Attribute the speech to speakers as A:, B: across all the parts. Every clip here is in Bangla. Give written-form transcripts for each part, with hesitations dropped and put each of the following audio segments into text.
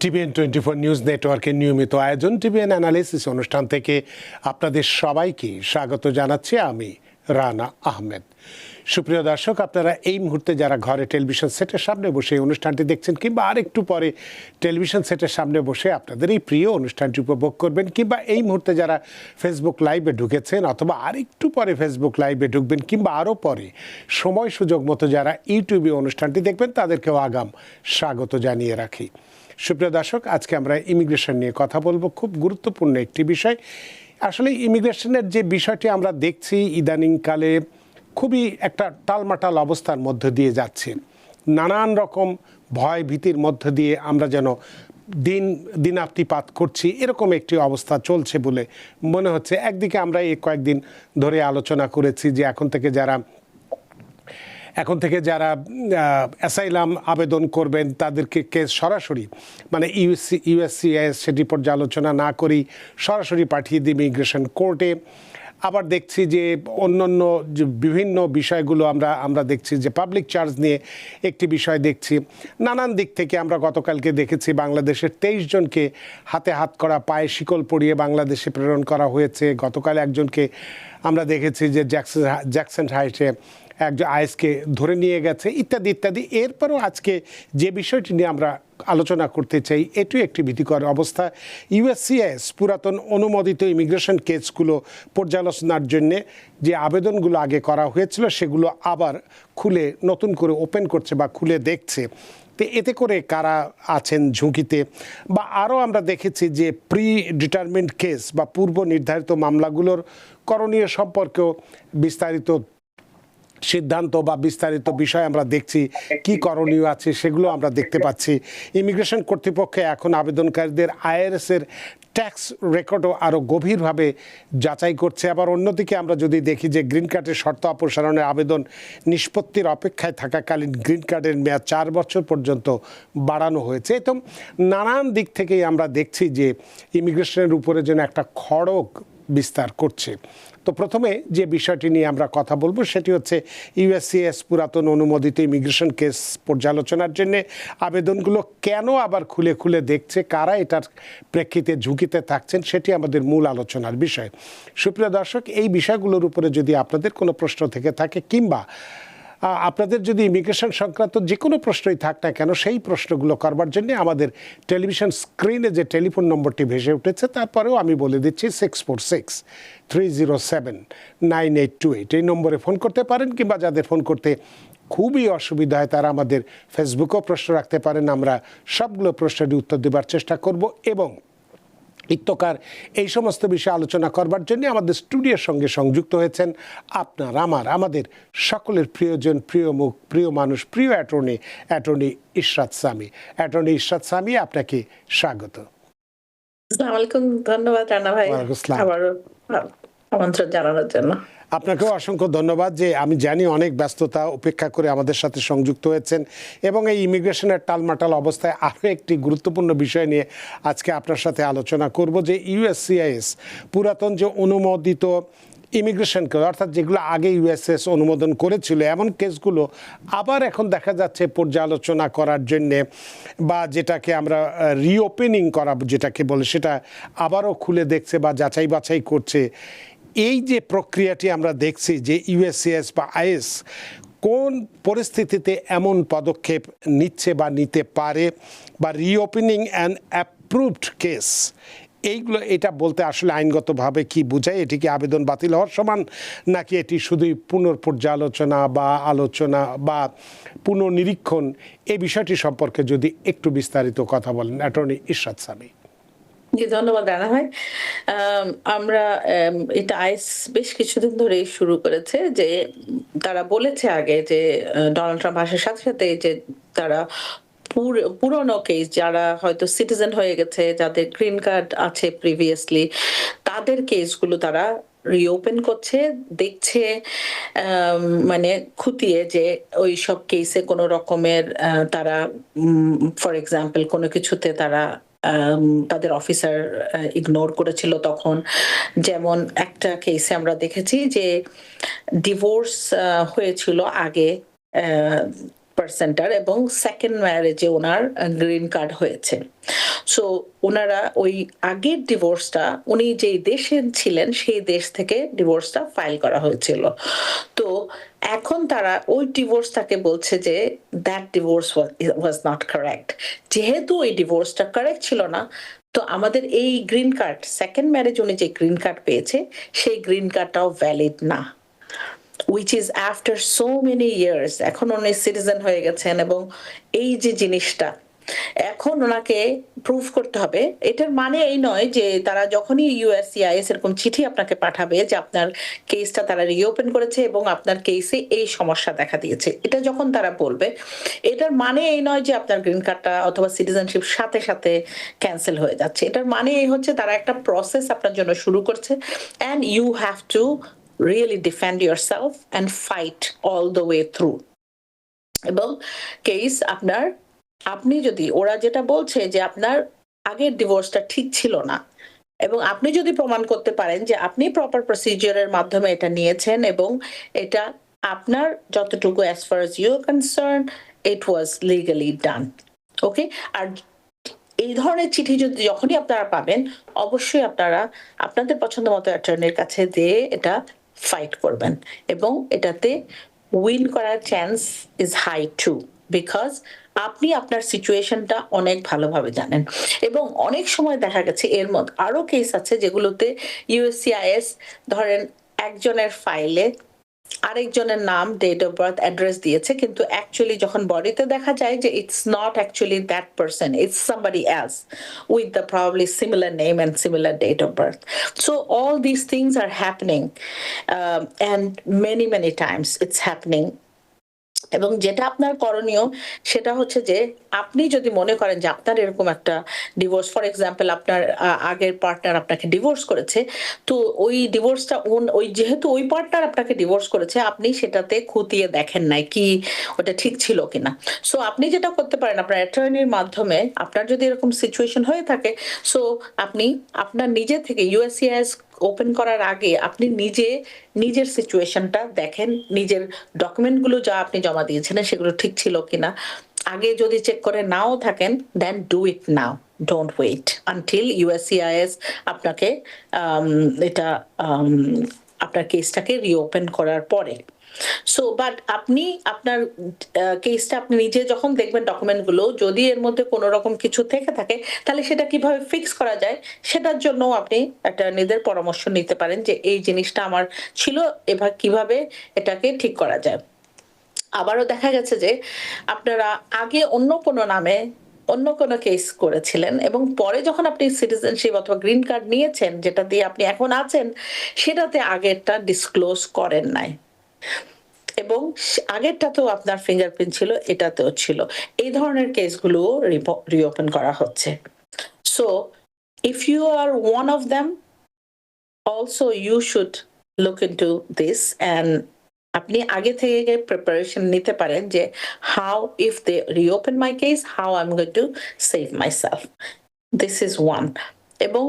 A: টিভিএন 24 নিউজ নেটওয়ার্কের নিয়মিত আয়োজন টিভিএন অ্যানালিসিস অনুষ্ঠান থেকে আপনাদের সবাইকে স্বাগত জানাচ্ছি আমি রানা আহমেদ। সুপ্রিয় দর্শক, আপনারা এই মুহূর্তে যারা ঘরে টেলিভিশন সেটের সামনে বসে এই অনুষ্ঠানটি দেখছেন কিংবা আরেকটু পরে টেলিভিশন সেটের সামনে বসে আপনাদের এই প্রিয় অনুষ্ঠানটি উপভোগ করবেন, কিংবা এই মুহূর্তে যারা ফেসবুক লাইভে ঢুকেছেন অথবা আরেকটু পরে ফেসবুক লাইভে ঢুকবেন, কিংবা আরও পরে সময় সুযোগ মতো যারা ইউটিউবে অনুষ্ঠানটি দেখবেন তাদেরকেও আগাম স্বাগত জানিয়ে রাখি। সুপ্রিয় দর্শক, আজকে আমরা ইমিগ্রেশন নিয়ে কথা বলবো। খুব গুরুত্বপূর্ণ একটি বিষয়। আসলে ইমিগ্রেশনের যে বিষয়টি আমরা দেখছি ইদানিংকালে খুবই একটা টালমাটাল অবস্থার মধ্য দিয়ে যাচ্ছে। নানান রকম ভয় ভীতির মধ্য দিয়ে আমরা যেন দিনাতিপাত করছি, এরকম একটি অবস্থা চলছে বলে মনে হচ্ছে। একদিকে আমরা এই কয়েকদিন ধরে আলোচনা করেছি যে এখন থেকে যারা অ্যাসাইলাম আবেদন করবেন তাদেরকে কেস সরাসরি মানে ইউএসসিআইএস সেটি পর্যালোচনা না করেই সরাসরি পাঠিয়ে দিবে ইমিগ্রেশন কোর্টে। আবার দেখছি যে অন্যান্য যে বিভিন্ন বিষয়গুলো আমরা দেখছি যে পাবলিক চার্জ নিয়ে একটি বিষয় দেখছি। নানান দিক থেকে আমরা গতকালকে দেখেছি বাংলাদেশের 23 জনকে হাতে হাত করা, পায়ে শিকল পরিয়ে বাংলাদেশে প্রেরণ করা হয়েছে। গতকাল একজনকে আমরা দেখেছি যে জ্যাকসন হাইটে একজন আইএসকে ধরে নিয়ে গেছে, ইত্যাদি ইত্যাদি। এরপরও আজকে যে বিষয়টি নিয়ে আমরা আলোচনা করতে চাই, এটিও একটি ভীতিকর অবস্থা। ইউএসসিআইএস পুরাতন অনুমোদিত ইমিগ্রেশন কেসগুলো পর্যালোচনার জন্যে যে আবেদনগুলো আগে করা হয়েছিল সেগুলো আবার খুলে নতুন করে ওপেন করছে বা খুলে দেখছে। তো এতে করে কারা আছেন ঝুঁকিতে, বা আরও আমরা দেখেছি যে প্রি ডিটারমিন্ড কেস বা পূর্ব নির্ধারিত মামলাগুলোর করণীয় সম্পর্কেও বিস্তারিত সিদ্ধান্ত বা বিস্তারিত বিষয় আমরা দেখছি, কি করণীয় আছে সেগুলো আমরা দেখতে পাচ্ছি। ইমিগ্রেশন কর্তৃপক্ষ এখন আবেদনকারীদের আইআরএসের ট্যাক্স রেকর্ডও আরও গভীরভাবে যাচাই করছে। আবার অন্যদিকে আমরা যদি দেখি যে গ্রিন কার্ডের শর্ত অপসারণের আবেদন নিষ্পত্তির অপেক্ষায় থাকাকালীন গ্রিন কার্ডের মেয়াদ 4 বছর পর্যন্ত বাড়ানো হয়েছে। তো নানান দিক থেকেই আমরা দেখছি যে ইমিগ্রেশনের উপরে যেন একটা খড়গ বিস্তার করছে। তো প্রথমে যে বিষয়টি নিয়ে আমরা কথা বলবো সেটি হচ্ছে ইউএসসিআইএস পুরাতন অনুমোদিত ইমিগ্রেশন কেস পর্যালোচনার জন্য আবেদনগুলো কেন আবার খুলে খুলে দেখছে, কারা এটার প্রেক্ষিতে ঝুঁকিতে থাকছেন, সেটি আমাদের মূল আলোচনার বিষয়। সুপ্রিয় দর্শক, এই বিষয়গুলোর উপরে যদি আপনাদের কোনো প্রশ্ন থেকে থাকে কিংবা আপনাদের যদি ইমিগ্রেশন সংক্রান্ত যে কোনো প্রশ্নই থাক না কেন, সেই প্রশ্নগুলো করবার জন্য আমাদের টেলিভিশন স্ক্রিনে যে টেলিফোন নম্বরটি ভেসে উঠেছে তারপরেও আমি বলে দিচ্ছি 646-307-9828 এই নম্বরে ফোন করতে পারেন, কিংবা যাদের ফোন করতে খুবই অসুবিধা হয় তারা আমাদের ফেসবুকেও প্রশ্ন রাখতে পারেন। আমরা সবগুলো প্রশ্নের উত্তর দেবার চেষ্টা করব। এবং ইত্যকার এই সমস্ত বিষয়ে আলোচনা করবার জন্য আমাদের স্টুডিওর সঙ্গে সংযুক্ত হয়েছেন আমাদের সকলের প্রিয়জন, প্রিয় মুখ, প্রিয় মানুষ, প্রিয় অ্যাটর্নি ইশরাত সামি। অ্যাটর্নি ইশরাত সামি, আপনাকে স্বাগত।
B: আসসালামু আলাইকুম, ধন্যবাদ রানা ভাই আবারও আমন্ত্রণ জানানোর জন্য।
A: আপনাকেও অসংখ্য ধন্যবাদ যে আমি জানি অনেক ব্যস্ততা উপেক্ষা করে আমাদের সাথে সংযুক্ত হয়েছেন। এবং এই ইমিগ্রেশনের টালমাটাল অবস্থায় আরও একটি গুরুত্বপূর্ণ বিষয় নিয়ে আজকে আপনার সাথে আলোচনা করব যে ইউএসসিআইএস পুরাতন যে অনুমোদিত ইমিগ্রেশন কেস, অর্থাৎ যেগুলো আগে ইউএসএস অনুমোদন করেছিল, এমন কেসগুলো আবার এখন দেখা যাচ্ছে পর্যালোচনা করার জন্যে বা যেটাকে আমরা রিওপেনিং করা যেটাকে বলে সেটা আবারও খুলে দেখছে বা যাচাই বাছাই করছে। এই যে প্রক্রিয়াটি আমরা দেখছি যে ইউএসসিআইএস বা আইএস কোন পরিস্থিতিতে এমন পদক্ষেপ নিচ্ছে বা নিতে পারে, বা রিওপেনিং অ্যান্ড অ্যাপ্রুভড কেস, এইগুলো এটা বলতে আসলে আইনগতভাবে কি বোঝায়? এটি কি আবেদন বাতিল হওয়ার সমান, নাকি এটি শুধুই পুনর্পর্যালোচনা বা আলোচনা বা পুনর্নিরীক্ষণ? এই বিষয়টি সম্পর্কে যদি একটু বিস্তারিত কথা বলেন অ্যাটর্নি ইশরাত সামি।
B: জি, ধন্যবাদ রানা ভাই। আমরা এটা আইস বেশ কিছুদিন ধরেই শুরু করেছে যে তারা বলেছে আগে যে ডোনাল্ড ট্রাম্প আসার সাথে সাথে যে তারা পুরনো কেস যারা হয়তো সিটিজেন হয়ে গেছে, যাদের গ্রিন কার্ড আছে প্রিভিয়াসলি, তাদের কেসগুলো তারা রিওপেন করছে, দেখছে মানে খুঁটিয়ে যে ওই সব কেসে কোনো রকমের তারা ফর এক্সাম্পল কোনো কিছুতে তারা তাদের অফিসার ইগনোর করেছিল তখন। যেমন একটা কেসে আমরা দেখেছি যে ডিভোর্স হয়েছিল আগে পার্সেন্টার এবং সেকেন্ড ম্যারেজে ওনার গ্রিন কার্ড হয়েছে। সো ওনারা ওই আগের ডিভোর্সটা উনি যেই দেশে ছিলেন সেই দেশ থেকে ডিভোর্সটা ফাইল করা হয়েছিল। তো এখন তারা ওই ডিভোর্সটাকে বলছে যে that divorce was not correct. যেহেতু ওই ডিভোর্সটা কারেক্ট ছিল না, তো আমাদের এই গ্রিন কার্ড, সেকেন্ড ম্যারেজ উনি যে গ্রিন কার্ড পেয়েছে সেই গ্রিন কার্ডটাও ভ্যালিড না, which is after so many years। এখন উনি সিটিজেন হয়ে গেছেন এবং এই যে জিনিসটা এখন ওনাকে প্রুভ করতে হবে। এটার মানে এই নয় যে তারা যখনই ইউএসসিআইএস এরকম চিঠি আপনাকে পাঠাবে যে আপনার কেসটা তারা রিওপেন করেছে এবং আপনার কেসে এই সমস্যা দেখা দিয়েছে, এটা যখন তারা বলবে এটার মানে এই নয় যে আপনার গ্রিন কার্ডটা অথবা সিটিজেনশিপ সাথে সাথে ক্যান্সেল হয়ে যাচ্ছে। এটার মানে এই হচ্ছে তারা একটা প্রসেস আপনার জন্য শুরু করছে, and you have to really defend yourself and fight all the way through। এবং কেস আপনার, আপনি যদি, ওরা যেটা বলছে যে আপনার আগের ডিভোর্সটা ঠিক ছিল না এবং আপনি যদি প্রমাণ করতে পারেন যে আপনি প্রপার প্রসিজিওরের মাধ্যমে এটা নিয়েছেন এবং এটা আপনার যতটুকু as far as you concern it was legally done, okay. আর এই ধরনের চিঠি যদি যখনই আপনারা পাবেন অবশ্যই আপনারা আপনাদের পছন্দ মতো অ্যাটর্নির কাছে দিয়ে এটা ফাইট করবেন এবং এটাতে উইন করার chance is high too, because আপনি আপনার সিচুয়েশনটা অনেক ভালোভাবে জানেন। এবং অনেক সময় দেখা গেছে এর মধ্যে আরো কেস আছে যেগুলোতে ইউএসসিআইএস ধরেন একজনের ফাইলে আরেকজনের নাম, ডেট অফ বার্থ, অ্যাড্রেস দিয়েছে, কিন্তু অ্যাকচুয়ালি যখন বডিতে দেখা যায় যে it's not actually that person, it's somebody else with the probably similar name and similar date of birth. So all this things are happening and many many times it's happening. এবং যেটা আপনার করণীয় সেটা হচ্ছে যে আপনি যদি মনে করেন যে আপনার এরকম একটা ডিভোর্স, ফর এক্সাম্পল আপনার আগের পার্টনার আপনাকে ডিভোর্স করেছে, তো ওই ডিভোর্সটা ওই যেহেতু ওই পার্টনার আপনাকে ডিভোর্স করেছে আপনি সেটাতে খতিয়ে দেখেন নাই কি ওটা ঠিক ছিল কিনা। সো আপনি যেটা করতে পারেন আপনার অ্যাটর্নির মাধ্যমে, আপনার যদি এরকম সিচুয়েশন হয়ে থাকে, সো আপনি আপনার নিজে থেকে ইউএসসিআইএস ওপেন করার আগে আপনি নিজের সিচুয়েশনটা দেখেন, নিজের ডকুমেন্টগুলো যা আপনি জমা দিয়েছিলেন সেগুলো ঠিক ছিল কিনা। আগে যদি চেক করে নাও থাকেন then do it now, don't wait until USCIS আপনাকে এটা আপনার কেসটাকে রিওপেন করার পরে। সো বাট আপনি আপনার কেসটা আপনি নিজে যখন দেখবেন ডকুমেন্টগুলো, যদি এর মধ্যে কোনো রকম কিছু থেকে থাকে তাহলে সেটা কিভাবে ফিক্স করা যায় সেটার জন্য আপনি একটা নিজের পরামর্শ নিতে পারেন যে এই জিনিসটা আমার ছিল, এবার কিভাবে এটাকে ঠিক করা যায়। আবারও দেখা গেছে যে আপনারা আগে অন্য কোনো নামে অন্য কোনো কেস করেছিলেন এবং পরে যখন আপনি সিটিজেনশিপ অথবা গ্রিন কার্ড নিয়েছেন যেটা দিয়ে আপনি এখন আছেন সেটাতে আগেরটা ডিসক্লোজ করেন নাই এবং আগেরটাতেও আপনার ফিঙ্গারপ্রিন্ট ছিল, এটাতেও ছিল। এই ধরনের কেসগুলো রিওপেন করা হচ্ছে। So if you are one of them, also you should look into this and আপনি আগে থেকে প্রিপারেশন নিতে পারেন যে how if they reopen my case, how I am going to save myself. This is one. এবং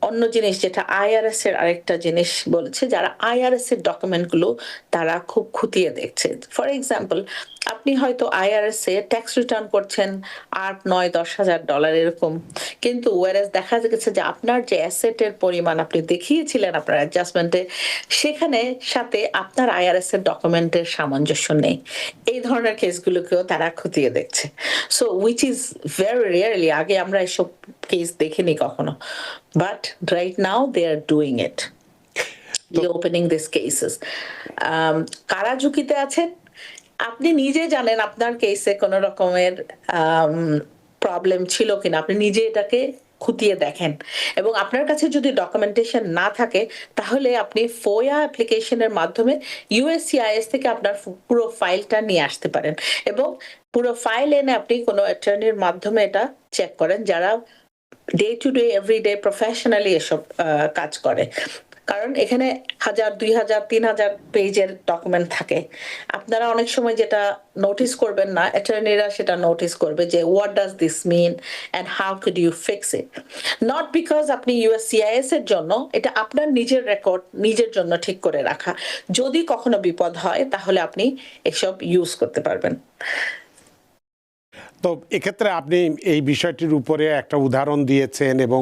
B: অন্য জিনিস যেটা আইআরএস এর আরেকটা জিনিস বলেছে, যারা আইআরএস এর ডকুমেন্টগুলো তারা খুব খুঁটিয়ে দেখছে। ফর এক্সাম্পল আপনি হয়তো আইআরএস এ ট্যাক্স রিটার্ন করছেন 8, 9, 10 হাজার ডলার এরকম, কিন্তু ওয়ারেস দেখা গেছে যে আপনার যে অ্যাসেটের পরিমাণ আপনি দেখিয়েছিলেন আপনার অ্যাডজাস্টমেন্টে সেখানে সাথে আপনার আইআরএস এর ডকুমেন্টের সামঞ্জস্য নেই। এই ধরনের কেসগুলোকেও তারা খুঁটিয়ে দেখছে। So which is very rarely, আগে আমরা এসব কেস দেখিনি কখনো, but right now they are doing it, opening this cases. কারা ঝুঁকিতে আছেন আপনি নিজে জানেন, আপনার কেসে কোনো রকমের প্রবলেম ছিল কিনা আপনি নিজে এটাকে খুঁটিয়ে দেখেন এবং আপনার কাছে যদি ডকুমেন্টেশন না থাকে তাহলে আপনি ফোয়া অ্যাপ্লিকেশনের মাধ্যমে ইউএসসিআইএস থেকে আপনার পুরো ফাইলটা নিয়ে আসতে পারেন এবং পুরো ফাইল এনে আপনি কোনো অ্যাটর্নির মাধ্যমে এটা চেক করেন যারা day to day everyday professionally এসব কাজ করে। কারণ এখানে 1000, 2000, 3000 পেজের ডকুমেন্ট থাকে। আপনারা অনেক সময় যেটা নোটিস করবেন না, অ্যাটর্নিরা সেটা নোটিস করবে যে what does this mean and how could you fix it. Not because আপনি ইউএসসিআইএস এর জন্য, এটা আপনার নিজের রেকর্ড নিজের জন্য ঠিক করে রাখা, যদি কখনো বিপদ হয় তাহলে আপনি এসব ইউজ করতে পারবেন।
A: তো এক্ষেত্রে আপনি এই বিষয়টির উপরে একটা উদাহরণ দিয়েছেন এবং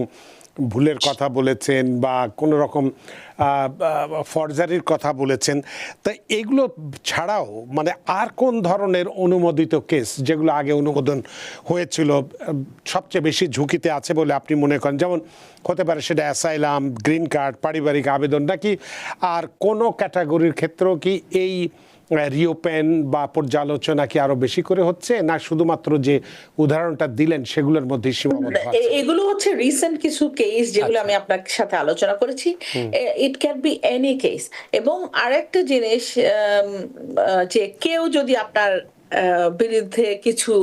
A: ভুলের কথা বলেছেন বা কোনো রকম ফরজারির কথা বলেছেন। তা এগুলো ছাড়াও মানে আর কোন ধরনের অনুমোদিত কেস যেগুলো আগে অনুমোদন হয়েছিল সবচেয়ে বেশি ঝুঁকিতে আছে বলে আপনি মনে করেন? যেমন হতে পারে সেটা অ্যাসাইলাম, গ্রিন কার্ড, পারিবারিক আবেদন, নাকি আর কোনো ক্যাটাগরির ক্ষেত্রেও কি এই রিওপেন বা পর্যালোচনা কি আরো বেশি করে হচ্ছে, না শুধুমাত্র যে উদাহরণটা দিলেন সেগুলোর মধ্যে সীমাবদ্ধ আছে?
B: এগুলো হচ্ছে রিসেন্ট কিছু কেস যেগুলো আমি আপনার সাথে আলোচনা করেছি। It can be any case. এবং আরেকটা জিনিস, যে কেউ যদি আপনার বিরুদ্ধে কিছু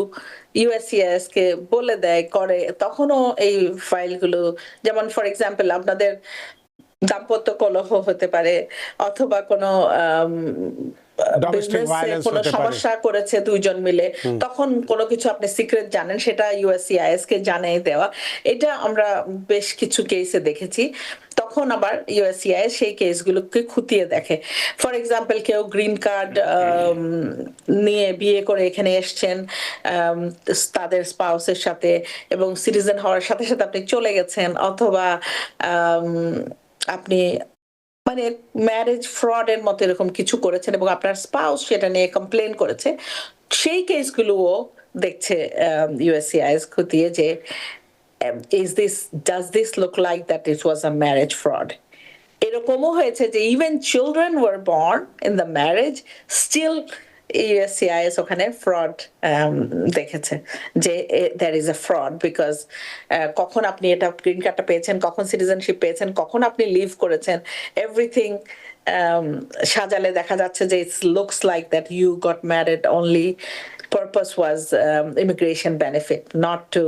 B: ইউএসসিএস কে বলে দেয় করে, তখনও এই ফাইলগুলো, যেমন ফর এক্সাম্পল আপনাদের দাম্পত্য কলহ হতে পারে, অথবা কোনো
A: ডোমেস্টিক
B: বিজনেসে
A: ভায়োলেন্স
B: কোনো
A: হতে পারে।
B: সমস্যা করেছে দুইজন মিলে, তখন কোনো কিছু আপনি সিক্রেট জানেন, সেটা ইউএসসিআইএস কে জানিয়ে দেওয়া। এটা আমরা বেশ কিছু কেসে দেখেছি। তখন আবার ইউএসসিআইএস সেই কেসগুলোকে খুঁটিয়ে দেখে। ফর এক্সাম্পল, কেউ গ্রিন কার্ড নিয়ে বিয়ে করে এখানে এসছেন তাদের স্পাউসের সাথে, এবং সিটিজেন হওয়ার সাথে সাথে আপনি চলে গেছেন, অথবা আপনি মানে ম্যারেজ ফ্রড এর মতো এরকম কিছু করেছেন এবং আপনার স্পাউস সেটা নিয়ে কমপ্লেন করেছে, সেই কেসগুলোও দেখছে ইউএসসিআইএস খতিয়ে যে is this does this look like that it was a marriage fraud. এরকমও হয়েছে যে even children were born in the marriage, still USCIS ওখানে ফ্রড দেখেছে যে there is a fraud because কখন আপনি এটা গ্রিন কার্ডটা পেয়েছেন, কখন সিটিজেনশিপ পেয়েছেন, কখন আপনি লিভ করেছেন, এভরিথিং সাজালে দেখা যাচ্ছে যে it looks like that you got married only purpose was immigration benefit, not to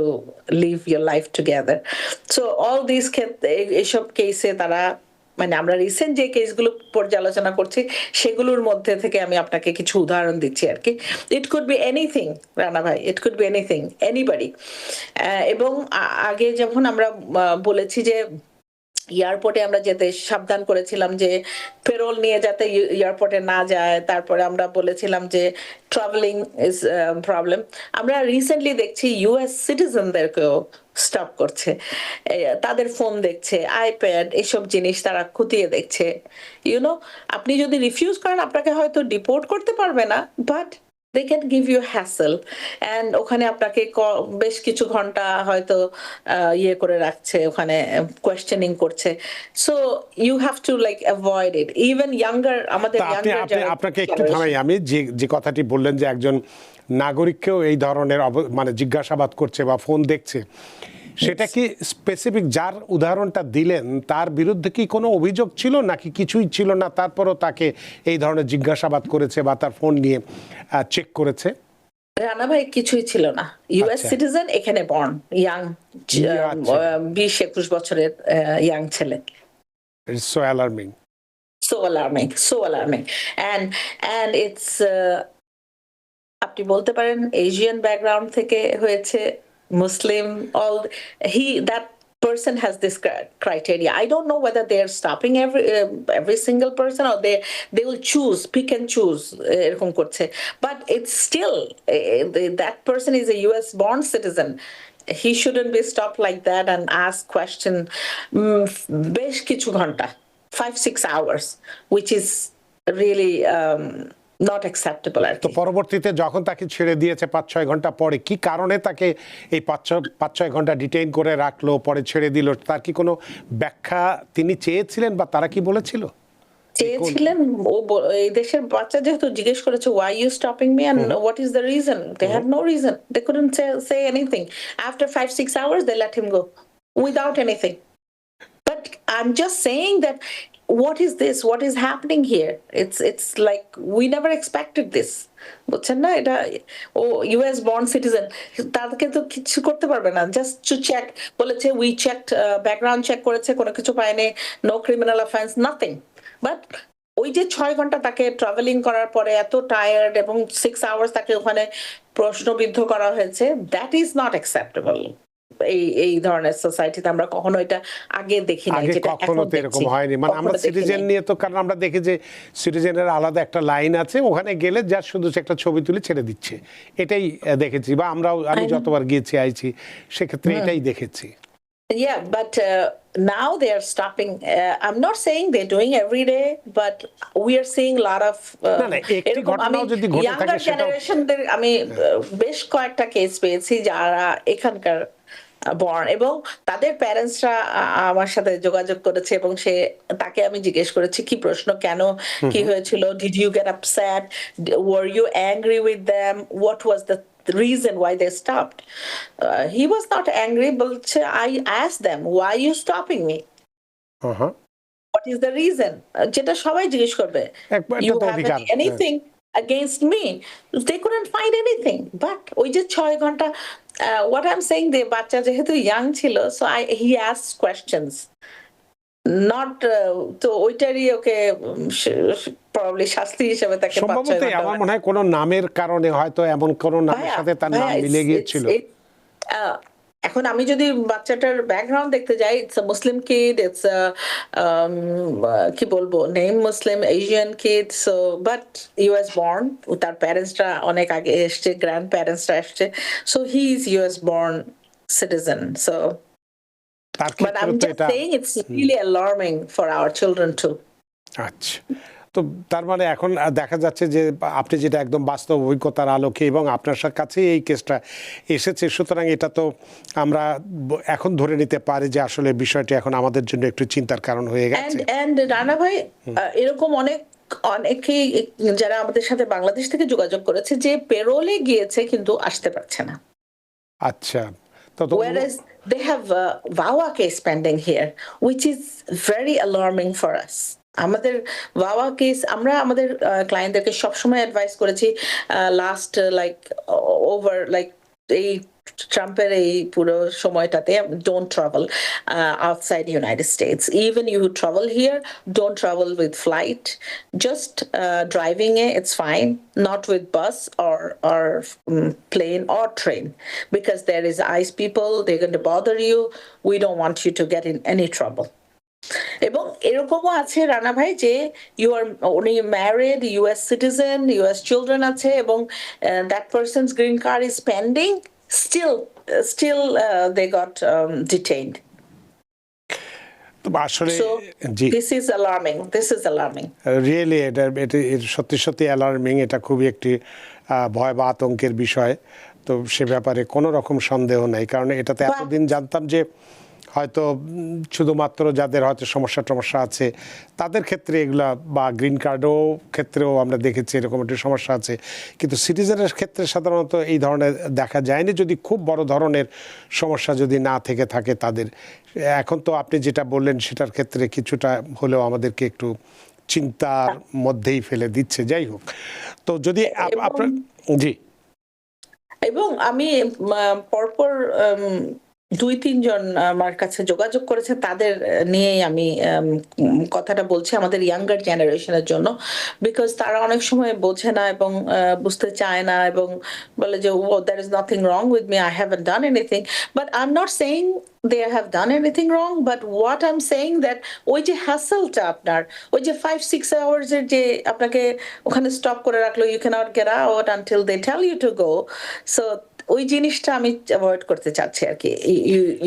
B: live your life together. So all these এইসব কেসে তারা, মানে আমরা রিসেন্ট যে কেসগুলো পর্যালোচনা করছি সেগুলোর মধ্যে থেকে আমি আপনাকে কিছু উদাহরণ দিচ্ছি আর কি। It could be anything Rana ভাই, it could be anything, anybody. এবং আগে যখন আমরা বলেছি যে এয়ারপোর্টে আমরা যেতে সাবধান করেছিলাম যে পেরোল নিয়ে যাতে এয়ারপোর্টে না যায়, তারপরে আমরা বলেছিলাম যে ট্রাভেলিং ইজ প্রবলেম, আমরা রিসেন্টলি দেখছি ইউএস সিটিজেনদেরকেও স্টপ করছে, তাদের ফোন দেখছে, আইপ্যাড, এসব জিনিস তারা খতিয়ে দেখছে। ইউনো, আপনি যদি রিফিউজ করেন আপনাকে হয়তো ডিপোর্ট করতে পারবে না, but they can give you hassle, and ওখানে আপনাকে বেশ কিছু ঘন্টা হয়তো ইয়ে করে রাখছে, ওখানে কোয়েশ্চেনিং করছে। So you have to like avoid it. Even younger, আমাদের
A: আপনাকে একটু থামাই, আমি যে যে কথাটি বললেন যে একজন নাগরিককেও এই ধরনের মানে জিজ্ঞাসাবাদ করছে বা ফোন দেখছে, সেটা কি স্পেসিফিক যার উদাহরণটা দিলেন তার বিরুদ্ধে কি কোনো অভিযোগ ছিল নাকি কিছুই ছিল না, তারপরও তাকে এই ধরনের জিজ্ঞাসাবাদ করেছে বা তার ফোন নিয়ে চেক করেছে?
B: রানা ভাই, কিছুই ছিল না। ইউএস সিটিজেন, এখানে বর্ন, ইয়াং, 20-21 বছরের ইয়াং ছেলে।
A: It's so alarming.
B: So alarming, so alarming. And it's আপনি বলতে পারেন এশিয়ান ব্যাকগ্রাউন্ড থেকে হয়েছে, Muslim, all that person has this criteria. I don't know whether they are stopping every single person or they will choose, pick and choose এরকম করছে, but it's still that person is a US born citizen. He shouldn't be stopped like that and asked question বেশ কিছু ঘন্টা, 5-6 hours, which is really not acceptable.
A: তো পরবর্তীতে যখন তাকে ছেড়ে দিয়েছে 5-6 ঘন্টা পরে, কি কারণে তাকে এই 5-6 ঘন্টা ডিটেইন করে রাখলো, পরে ছেড়ে দিল, তার কি কোনো ব্যাখ্যা তিনি চেয়েছিলেন বা তারা কি বলেছিল?
B: চেয়েছিলেন, ও এই দেশের বাচ্চা যেহেতু জিজ্ঞেস করেছে why you stopping me and what is the reason, they had no reason, they couldn't say anything. After 5-6 hours they let him go without anything. But I'm just saying that what is this, what is happening here? It's like we never expected this. বুঝছেন না, এটা ও ইউএস বর্ন সিটিজেন, তাদেরকে তো কিছু করতে পারবে না। জাস্ট টু চেক, বলেছে উই চেকড, ব্যাকগ্রাউন্ড চেক করেছে, কোনো কিছু পায়নি, no criminal offence, nothing. But ওই যে 6 ঘন্টা তাকে ট্রাভেলিং করার পরে এত টায়ার্ড, এবং 6 আওয়ার্স তাকে ওখানে প্রশ্নবিদ্ধ করা হয়েছে, দ্যাট ইজ নট অ্যাকসেপ্টেবল। এই ধরনের সোসাইটিতে আমরা কখনো এটা আগে দেখি নাই,
A: আগে
B: যেটা
A: কখনো
B: এখন
A: তো এরকম
B: দেখছি।
A: হয়নি, মানে আমরা
B: কখনো দেখি
A: সিটিজেন
B: নাই।
A: নিয়ে তো, কারণ আমরা দেখি যে সিটিজেনের আলাদা একটা লাইন আছে, ওখানে গেলে যা শুধু সে একটা ছবি তুলে ছেড়ে দিচ্ছে, এটাই দেখেছি, বা আমরাও, আমি
B: I know.
A: যতবার গিয়েছি আইছি সেক্ষেত্রে এটাই দেখেছি।
B: Yeah, but now they are stopping. I'm not saying they're doing every day, but we are seeing a lot of
A: না না, একটি
B: এরকম আমি
A: ঘটনাও যদি ঘটে থাকে
B: ইয়াঙ্গার
A: সেটাও
B: জেনারেশনদের আমি বেশ কয়েকটা কেস পেয়েছি যারা এখানকার বর্ন, এবং তাদের প্যারেন্টসরা আমার সাথে যোগাযোগ করেছে, এবং তাকে আমি জিজ্ঞেস করেছি কি প্রশ্ন, কেন, কি হয়েছিল, did you get upset, were you angry with them, what was the reason why they stopped. He was not angry, but I asked them, why are you stopping me? What is the reason? যেটা সবাই জিজ্ঞেস করবে,
A: এটা
B: you
A: তো
B: have
A: অধিকার।
B: anything against me? They couldn't find anything, but ওই যে 6 ঘন্টা, what I'm saying, the বাচ্চা যেহেতু young ছিল, so he asked questions, not তো ওইটারই ওকে প্রবাবলি শাস্তি হিসেবে তাকে 5-6
A: সম্ভবত
B: ঘন্টা।
A: আমার মনে হয় কোনো নামের কারণে, হয়তো এমন কোনো নামের
B: ভাইয়া,
A: সাথে তার নাম
B: ভাইয়া,
A: মিলে গিয়েছিল।
B: আহ, এখন আমি যদি বাচ্চাটার ব্যাকগ্রাউন্ড দেখতে যাই, it's a Muslim kid, it's কি বলবো, name Muslim, Asian kid, so but US born, তার প্যারেন্টসরা অনেক আগে এসছে, গ্র্যান্ড প্যারেন্টসরা এসছে, so he is US born citizen, so
A: তার
B: বাট আই
A: ক্ষেত্রে
B: এম
A: তো
B: জাস্ট
A: এটা,
B: saying it's really alarming for our children too.
A: আচ্ছা, তো তার মানে এখন দেখা যাচ্ছে যে আপনি যেটা একদম বাস্তব অভিজ্ঞতার আলোকে এবং আপনার কাছে এই কেসটা এসেছে, সুতরাং এটা তো আমরা এখন ধরে নিতে পারি যে আসলে বিষয়টি এখন আমাদের জন্য একটু চিন্তার কারণ হয়ে গেছে।
B: এন্ড রানা ভাই, এরকম অনেকেই যারা আমাদের সাথে বাংলাদেশ থেকে যোগাযোগ করেছে যে পেরোলে গিয়েছে কিন্তু আসতে পারছে না।
A: আচ্ছা, তো
B: Whereas they have VAWA case pending here, which is very alarming for us. আমাদের VAWA কেস, আমরা আমাদের ক্লায়েন্টদেরকে সবসময় অ্যাডভাইস করেছি লাস্ট ওভার এই ট্রাম্পের এই পুরো সময়টাতে, don't travel outside United States, even you travel here, don't travel with flight, just driving it's fine, not with bus or plane or train, because there is ICE people, they're going to bother you, we don't want you to get in any trouble. এবং এরকমও আছে রানা ভাই যে উনি married, US citizen, US children আছে, এবং that persons green card is pending, still they got detained.
A: আসলে
B: So
A: G,
B: this is alarming.
A: Really এটা সত্যি সত্যি অ্যালার্মিং, এটা খুবই একটি ভয় বা আতঙ্কের বিষয়। তো সে ব্যাপারে কোনো রকম সন্দেহ নাই, কারণ এটাতে এতদিন জানতাম যে হয়তো শুধুমাত্র যাদের হয়তো সমস্যা আছে তাদের ক্ষেত্রে এগুলা, বা গ্রিন কার্ডও ক্ষেত্রেও আমরা দেখেছি এরকম একটি সমস্যা আছে, কিন্তু সিটিজেনের ক্ষেত্রে সাধারণত এই ধরনের দেখা যায়নি, যদি খুব বড় ধরনের সমস্যা যদি না থেকে থাকে তাদের। এখন তো আপনি যেটা বললেন সেটার ক্ষেত্রে কিছুটা হলেও আমাদেরকে একটু চিন্তার মধ্যেই ফেলে দিচ্ছে। যাই হোক, তো যদি আপনার, জি,
B: এবং আমি পরপর 2-3 জন আমার কাছে যোগাযোগ করেছে, তাদের নিয়েই আমি কথাটা বলছি, আমাদের ইয়াঙ্গার জেনারেশনের জন্য, বিকজ তারা অনেক সময় বোঝে না এবং বুঝতে চায় না, এবং বলে যে there is nothing wrong with me, I haven't done anything, but I am not saying they have done anything wrong, but what I am saying that ওই যে হ্যাসেলটা আপনার, ওই যে 5-6 আওয়ার্সের যে আপনাকে ওখানে স্টপ করে রাখলো, you can't get out until they tell you to go, so ওই জিনিসটা আমি অ্যাভয়েড করতে চাচ্ছি আর কি।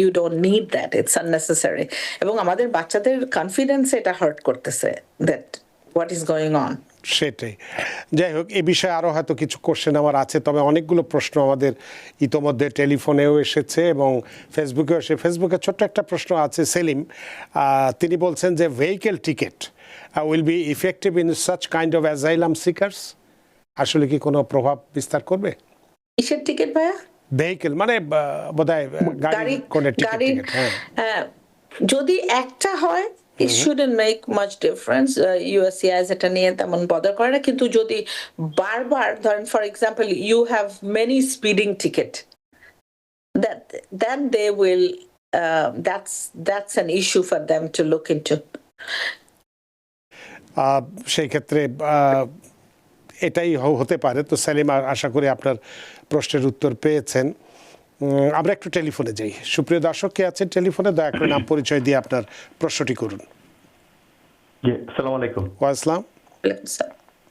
B: You don't need that, it's unnecessary, এবং আমাদের বাচ্চাদের কনফিডেন্স এটা হার্ট করতেছে, that what is going on.
A: সেটাই। যাই হোক, এই বিষয়ে আরও হয়তো কিছু কোশ্চেন আমার আছে, তবে অনেকগুলো প্রশ্ন আমাদের ইতোমধ্যে টেলিফোনেও এসেছে এবং ফেসবুকেও এসে, ফেসবুকে ছোট্ট একটা প্রশ্ন আছে সেলিম, তিনি বলছেন যে vehicle ticket will be effective in such kind of asylum seekers, আসলে কি কোনো প্রভাব বিস্তার করবে?
B: কিসের টিকিট ভাইয়া?
A: ভেহিকেল মানে বোধহয় গাড়ি, কোন টিকিট?
B: হ্যাঁ, যদি একটা হয়, it shouldn't make much difference. USCIS এটা নিয়ে তেমন বদার করে না, কিন্তু যদি বারবার ধরেন, for example, you have many speeding ticket, then they will that's an issue for them to look into.
A: সেই ক্ষেত্রে এটাই হতে পারে। তো সেলিম, আশা করি আপনার প্রশ্নের উত্তর পেয়েছেন। আমরা একটু টেলিফোনে যাই। সুপ্রিয় দর্শক কে আছেন টেলিফোনে, দয়া করে নাম পরিচয় দিয়ে আপনার প্রশ্নটি করুন।
C: জি, আসসালামু আলাইকুম।
A: ওয়াসলাম।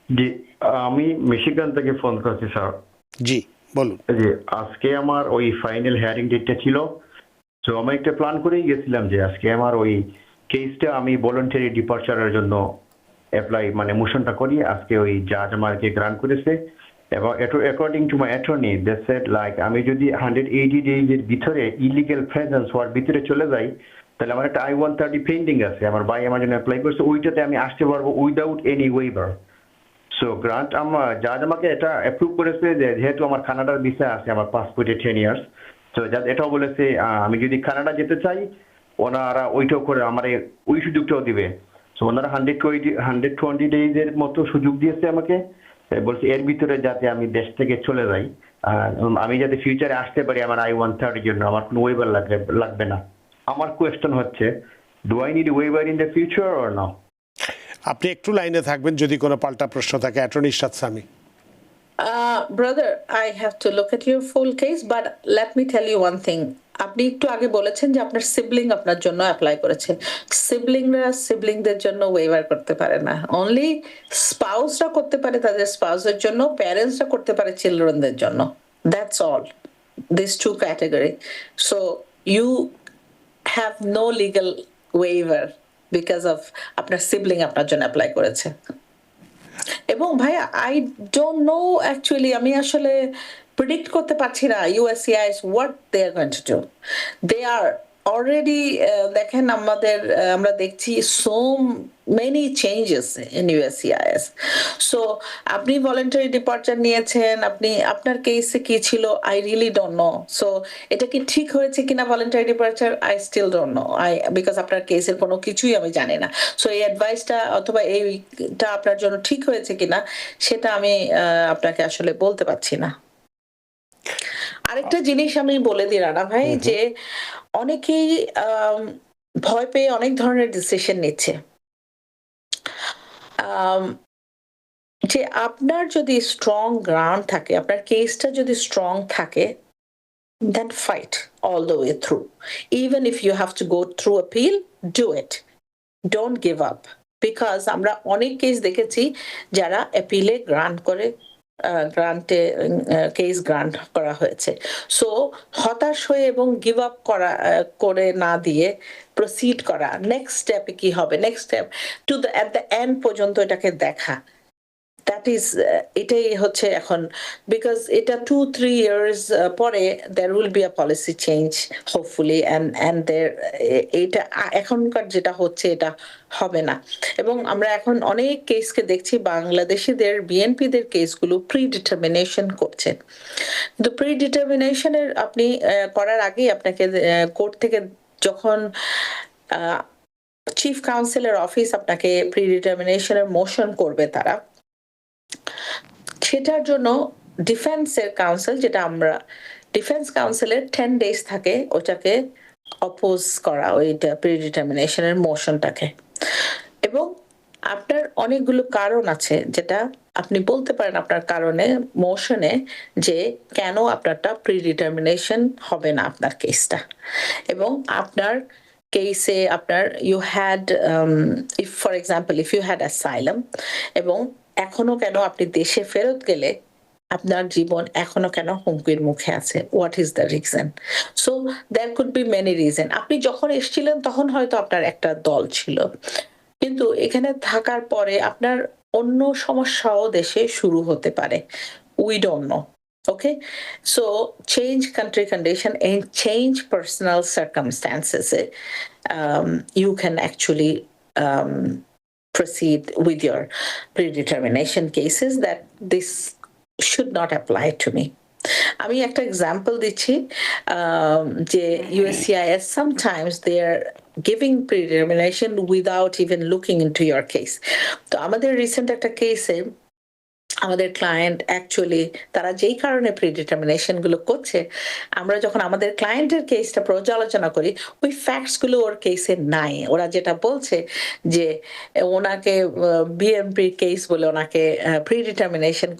C: জি, আমি মিশিগান থেকে ফোন করছি স্যার।
A: জি বলুন।
C: জি, আজকে আমার ওই ফাইনাল হিয়ারিং ডেটটা ছিল। তো আমি একটা প্ল্যান করেই গেছিলাম যে আজকে আমার ওই কেসটা আমি ভলান্টারি ডিপার্চারের জন্য অ্যাপ্লাই মানে মোশনটা করি। আজকে ওই জাজ আমাকে গ্রান্ট করেছে এবং according to my attorney they said like আমি যদি 180 ডেজ এর ভিতরে ইলিগাল প্রেজেন্স হওয়ার ভিতরে চলে যাই তাহলে আমার একটা I-130 পেন্ডিং আছে, আমার ভাই আমার জন্য অ্যাপ্লাই করছে, ওইটাতে আমি আসতে পারবো without any waiver. So grant জাজ আমাকে এটা অ্যাপ্রুভ করেছে যে যেহেতু আমার কানাডার ভিসা আছে, আমার পাসপোর্টে 10 ইয়ার্স, তো জাজ এটাও বলেছে আমি যদি কানাডা যেতে চাই ওনারা ওইটাও করে আমার ওই সুযোগটাও দিবে। সো ওনারা 120 ডেজের মতো সুযোগ দিয়েছে আমাকে, বলছে এর ভিতরে যাতে আমি দেশ থেকে চলে যাই, আর আমি যাতে ফিউচারে আসতে পারি আমার I-130 জন্য আমার কোনো ওয়েভার লাগবে না। আমার কোয়েশ্চেন হচ্ছে, do I need waiver in the future or no?
A: আপনি একটু লাইনে থাকবেন, যদি কোনো পাল্টা প্রশ্ন থাকে। Attorney Ershad Sami.
B: Brother, I have to look at your full case, but let me tell you one thing. আপনি একটু আগে বলেছেন যে আপনার সিবলিং আপনার জন্য অ্যাপ্লাই করেছে। সিবলিংরা সিবলিংদের জন্য ওয়েভার করতে পারে না, অনলি স্পাউসরা করতে পারে তাদের স্পাউসের জন্য, প্যারেন্টসরা করতে পারে চিলড্রেনদের জন্য। That's all, this two category. So you have no legal waiver because of আপনার সিবলিং আপনার জন্য অ্যাপ্লাই করেছে। এবং ভাইয়া আই ডোন্ট নো অ্যাকচুয়ালি, আমি আসলে প্রেডিক্ট করতে পারছি না USCIS what they are going to do. They are already দেখেন আমাদের আমরা দেখছি so many changes in USCIS। So আপনি ভলান্টারি ডিপার্চার নিয়েছেন, আপনি আপনার কেসে কি ছিল I really don't know. So এটা কি ঠিক হয়েছে কিনা voluntary departure, I still don't know, because আপনার কেসের কোনো কিছুই আমি জানি না। সো এই অ্যাডভাইসটা অথবা এইটা আপনার জন্য ঠিক হয়েছে কিনা সেটা আমি আপনাকে আসলে বলতে পারছি না। আরেকটা জিনিস আমি বলে দিই রানা ভাই, যে অনেকেই ভয় পেয়ে অনেক ধরনের ডিসিশন নিচ্ছে। যে আপনার যদি স্ট্রং গ্রাউন্ড থাকে, আপনার কেসটা যদি স্ট্রং থাকে, then fight all the way through. Even if you have to go through appeal, do it. Don't give up. Because আমরা অনেক কেস দেখেছি যারা অ্যাপিলে গ্রান্ট করে, গ্রান্টে কেস গ্রান্ট করা হয়েছে। সো হতাশ হয়ে এবং গিভ আপ করে না দিয়ে প্রসিড করা, নেক্সট স্টেপে কি হবে, next step to the at the end পর্যন্ত এটাকে দেখা, দ্যাট ইজ এটাই হচ্ছে এখন। বিকজ এটা 2-3 years পরে there will be a policy change hopefully, and there এটা এখনকার যেটা হচ্ছে এটা হবে না। এবং আমরা এখন অনেক কেসকে দেখছি বাংলাদেশিদের বিএনপিদের কেসগুলো প্রিডিটারমিনেশন করছে, কিন্তু প্রিডিটারমিনেশনের আপনি করার আগেই আপনাকে কোর্ট থেকে যখন চিফ কাউন্সিলের অফিস আপনাকে প্রিডিটারমিনেশনের মোশন করবে তারা, সেটার জন্য ডিফেন্সের কাউন্সিল, যেটা আমরা ডিফেন্স কাউন্সিলের 10 days থাকে ওটাকে অপোজ করা, ওইটা প্রিডিটারমিনেশনের মোশনটাকে। এবং আপনার অনেকগুলো কারণ আছে যেটা আপনি বলতে পারেন আপনার কারণে মোশনে, যে কেন আপনারটা প্রিডিটারমিনেশন হবে না আপনার কেসটা। এবং আপনার কেসে আপনার you had if for example if you had asylum, এবং এখনো কেন আপনি দেশে ফেরত গেলে আপনার জীবন এখনো কেন হুমকির মুখে আছে, what is the reason? So there could be many reason. আপনি যখন এসেছিলেন তখন হয়তো আপনার একটা দল ছিল, কিন্তু এখানে থাকার পরে আপনার অন্য সমস্যাও দেশে শুরু হতে পারে, we don't know. Okay, so change country condition and change personal circumstances. You can actually proceed with your predetermination cases that this should not apply to me. আমি একটা এক্সাম্পল দিচ্ছি, যে USCIS sometimes they are giving predetermination without even looking into your case. তো আমাদের রিসেন্ট একটা কেসে আমাদের ক্লায়েন্ট অ্যাকচুয়ালি তারা যেই কারণে প্রিডিটারমিনেশন গুলো করছে, আমরা যখন আমাদের ক্লায়েন্টের কেসটা পর্যালোচনা করি, ওই ফ্যাক্টস গুলো ওর কেসে নাই। ওরা যেটা বলছে যে ওনাকে বিএমপি কেস বলে ওনাকে প্রিডিটারমিনেশন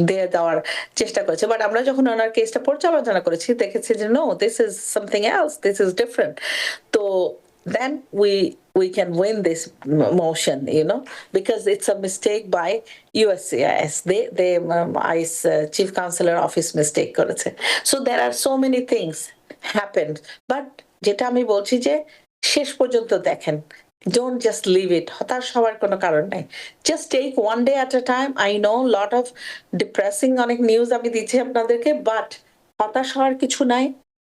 B: দিয়ে দেওয়ার চেষ্টা করেছে, বাট আমরা যখন ওনার কেসটা পর্যালোচনা করেছি দেখেছি যে no, this is something else, this is different. তো then we can win this motion, because it's a mistake by USCIS. They ICE Chief Counselor Office mistake করেছে. So there are so many things happened, but যেটা আমি বলছি যে শেষ পর্যন্ত দেখেন, don't just leave it. হতাশ হওয়ার কোনো কারণ নাই. Just take one day at a time. I know lot of depressing অনেক নিউজ আমি দিচ্ছি আপনাদেরকে, but হতাশ হওয়ার কিছু নাই।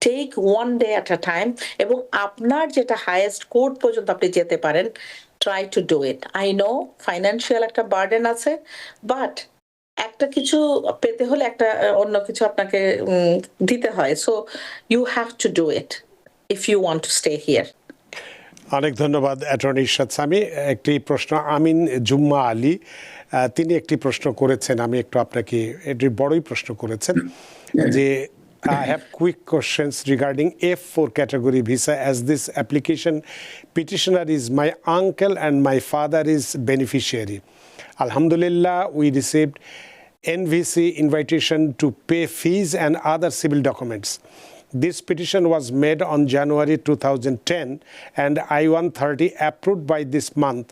B: Take one day at a time, এবং আপনার যেটা হাইয়েস্ট কোর্ট পর্যন্ত আপনি যেতে পারেন, try to do it. I know financial একটা বার্ডেন আছে, বাট একটা কিছু পেতে হলে একটা অন্য কিছু আপনাকে দিতে হয়। So you have to do it if you want to stay here.
A: অনেক ধন্যবাদ অ্যাটর্নি ইরশাদ সামি। একটি প্রশ্ন আমিন জুম্মা আলী তিনি একটি প্রশ্ন করেছেন, আমি একটু আপনাকে এটি বড়ই প্রশ্ন করেছেন যে I have quick questions regarding F4 category visa, as this application petitioner is my uncle and my father is beneficiary. Alhamdulillah, we received NVC invitation to pay fees and other civil documents. This petition was made on January 2010 and I-130 approved by this month,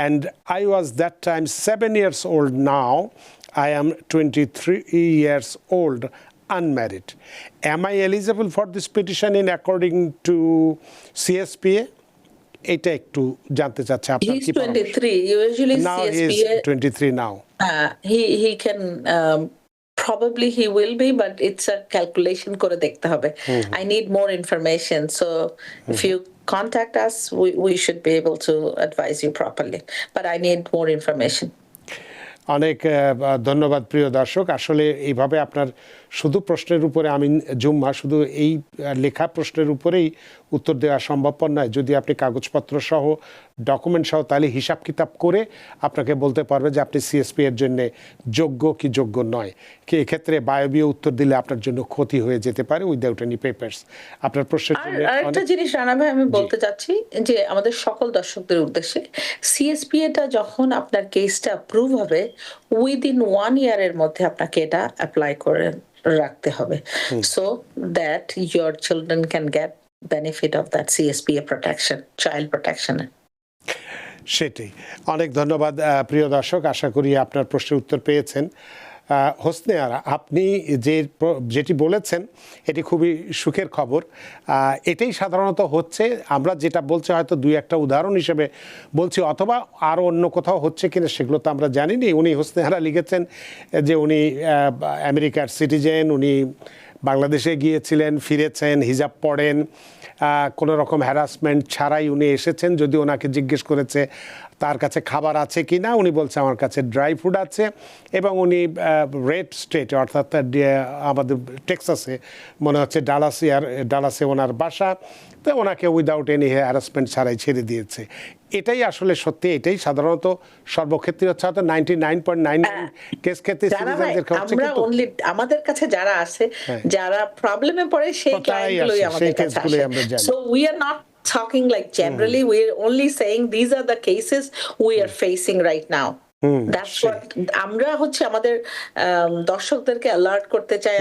A: and I was that time 7 years old. Now I am 23 years old, unmarried. Am I eligible for this petition in according to CSPA? এটা একটু জানতে চাচ্ছি আপনার
B: He's
A: কি পরামর্শ?
B: 23. Usually
A: Now he is
B: CSPA
A: 23 now.
B: he can probably he will be, but it's a calculation করে দেখতে হবে. I need more information, so if you contact us, we should be able to advise you properly, but I need more information.
A: অনেক ধন্যবাদ প্রিয় দর্শক। আসলে এইভাবে আপনার শুধু প্রশ্নের উপরে আমিন জুম্মা শুধু এই লেখা প্রশ্নের উপরেই উত্তর দেওয়া সম্ভবপর নয়। যদি আপনি কাগজপত্র সহ ডকুমেন্ট সহ তাহলে হিসাব কিতাব করে আপনাকে বলতে পারবে যে আপনি সিএসপি এর জন্য যোগ্য কি যোগ্য নয়। কি এক্ষেত্রে বায়বীয় উত্তর দিলে আপনার জন্য ক্ষতি হয়ে যেতে পারে উইদাউট এনি পেপারস। আপনার প্রশ্নের জন্য
B: আরেকটা জিনিস রানা ভাই আমি বলতে চাচ্ছি যে আমাদের সকল দর্শকদের উদ্দেশ্যে, সিএসপিএটা যখন আপনার কেসটা অ্যাপ্রুভ হবে, উইদিন 1 ইয়ারের মধ্যে আপনাকে এটা অ্যাপ্লাই করে রাখতে হবে, so that your children can get benefit of that CSPA protection, child protection.
A: সেটাই। অনেক ধন্যবাদ প্রিয় দর্শক, আশা করি আপনার প্রশ্নের উত্তর পেয়েছেন। হোসনে আরা, আপনি যেটি বলেছেন এটি খুবই সুখের খবর। এটাই সাধারণত হচ্ছে, আমরা যেটা বলছি হয়তো দুই একটা উদাহরণ হিসেবে বলছি, অথবা আরও অন্য কোথাও হচ্ছে কিনা সেগুলো তো আমরা জানি নি। উনি হোসনে আরা লিখেছেন যে উনি আমেরিকার সিটিজেন, উনি বাংলাদেশে গিয়েছিলেন, ফিরেছেন, হিজাব পড়েন, কোনো রকম হ্যারাসমেন্ট ছাড়াই উনি এসেছেন। যদি ওনাকে জিজ্ঞেস করেছে তার কাছে খাবার আছে কি না, উনি বলছে আমার কাছে ড্রাই ফুড আছে, এবং উনি রেড স্টেটে অর্থাৎ আমাদের টেক্সাসে মনে হচ্ছে ডালাসে ওনার বাসা, তো ওনাকে উইদাউট এনি হ্যারাসমেন্ট ছাড়াই ছেড়ে দিয়েছে। এটাই আসলে সত্যি, এটাই সাধারণত সর্বক্ষেত্রে হচ্ছে, হয়তো 99.99 কেস ক্ষেত্রে সিটিজেনদের হচ্ছে। কিন্তু
B: আমাদের কাছে যারা আছে, যারা প্রবলেমে পড়ে, সেই ক্লায়েন্টগুলোই আমাদের কাছে আসে। So we are not talking like generally, we're only saying these are the cases we are facing right now. That's what আমরা হচ্ছে আমাদের দর্শকদেরকে অ্যালার্ট করতে চাই,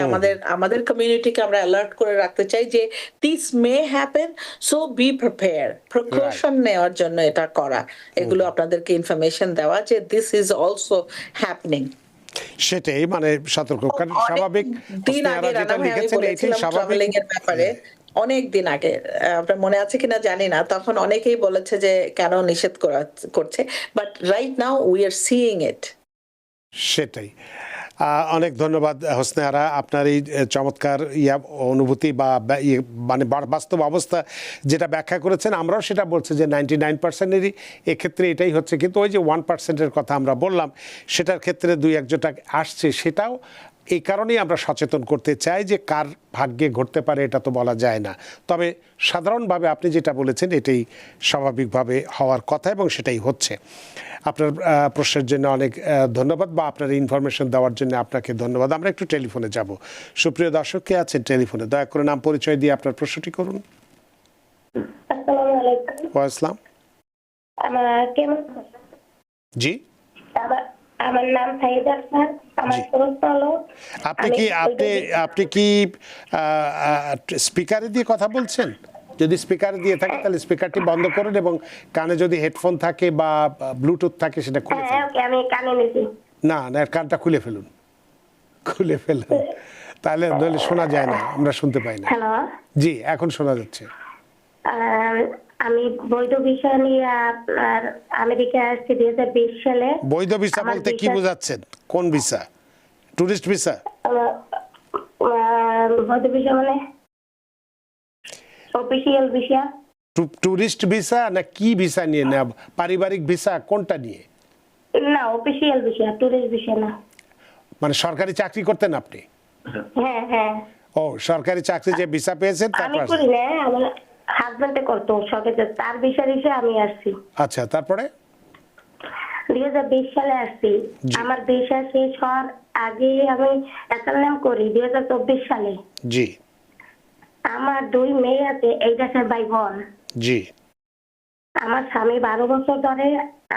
B: আমাদের কমিউনিটিকে আমরা অ্যালার্ট করে রাখতে চাই যে this may happen, so B prepare, precaution নেওয়ার জন্য এটা করা, এগুলো আপনাদেরকে ইনফরমেশন দেওয়া যে দিস ইজ অলসো হ্যাপেনিং।
A: সেটাই, মানে সতর্ক, কারণ স্বাভাবিক
B: দিন আগে রানা ভাই আমি বলেছিলাম ট্রাভেলিং এর ব্যাপারে, অনেক দিন আগে, আপনার মনে আছে কিনা জানি না, তখন অনেকেই বলেছে যে কেন নিষেধ করছে, but right now we are seeing it.
A: সেটাই। অনেক ধন্যবাদ হোসনে আরা, আপনার এই চমৎকার অনুভূতি বা মানে বাস্তব অবস্থা যেটা ব্যাখ্যা করেছেন। আমরাও সেটা বলছি যে 99%-এরই এক্ষেত্রে এটাই হচ্ছে, কিন্তু ওই যে 1%-এর কথা আমরা বললাম, সেটার ক্ষেত্রে 2-1 আসছে, সেটাও এই কারণেই আমরা সচেতন করতে চাই যে কার ভাগ্যে ঘটতে পারে এটা তো বলা যায় না, তবে সাধারণভাবে আপনি যেটা বলেছেন এটাই স্বাভাবিকভাবে হওয়ার কথা এবং সেটাই হচ্ছে। আপনার প্রশ্নের জন্য অনেক ধন্যবাদ, বা আপনার ইনফরমেশন দেওয়ার জন্য আপনাকে ধন্যবাদ। আমরা একটু টেলিফোনে যাব। সুপ্রিয় দর্শক, কে আছেন টেলিফোনে? দয়া করে নাম পরিচয় দিয়ে আপনার প্রশ্নটি করুন।
D: আসসালামু আলাইকুম।
A: ওয়াইসলাম।
D: কেমন?
A: জি,
D: আমার নাম সাইদা খান। আমার
A: জি।
D: প্রশ্ন হলো,
A: আপনি কি স্পিকারে দিয়ে কথা বলছেন? যদি স্পিকারে দিয়ে থাকে তাহলে স্পিকারটি বন্ধ করুন এবং কানে যদি হেডফোন থাকে বা ব্লুটুথ থাকে সেটা খুলে
D: হ্যাঁ,
A: ফেলুন।
D: ওকে, আমি কানে নিছি।
A: না, কানটা খুলে ফেলুন, খুলে ফেলুন, তাহলে নইলে শোনা যায় না, আমরা শুনতে পাই না।
D: হ্যালো,
A: জি, এখন শোনা যাচ্ছে।
D: আমি বৈধ ভিসা নিয়ে আপনার আমেরিকা আসছি 2020 সালে।
A: বৈধ ভিসা
D: আমার
A: বলতে কি
D: ভিসা-
A: বোঝাচ্ছেন? কোন ভিসা? Tourist visa?
D: বৈধ ভিসা মানে অফিসিয়াল ভিসা।
A: টুরিস্ট ভিসা না কি ভিসা নিয়ে না পারিবারিক ভিসা, কোনটা নিয়ে?
D: না, অফিসিয়াল ভিসা, টুরিস্ট ভিসা না।
A: মানে সরকারি চাকরি করতেন আপনি?
D: হ্যাঁ হ্যাঁ,
A: ও, সরকারি চাকরি যে ভিসা পেয়েছেন
D: আমি
A: তারপর?
D: করি না, আমার হাজবেন্ডে করতো সরকারি, তার ভিসা দিছে, আমি আসছি।
A: আচ্ছা, তারপরে?
D: 2020 সালে আসছি।
A: জি।
D: আমার ভিসা শেষ হওয়ার আগে আমি অ্যাসাইলাম করি 2024 সালে।
A: জি
D: আমার 2 মেয়ে আছে, এই দেশের ভাই বোন।
A: জি
D: আমার স্বামী 12 বছর ধরে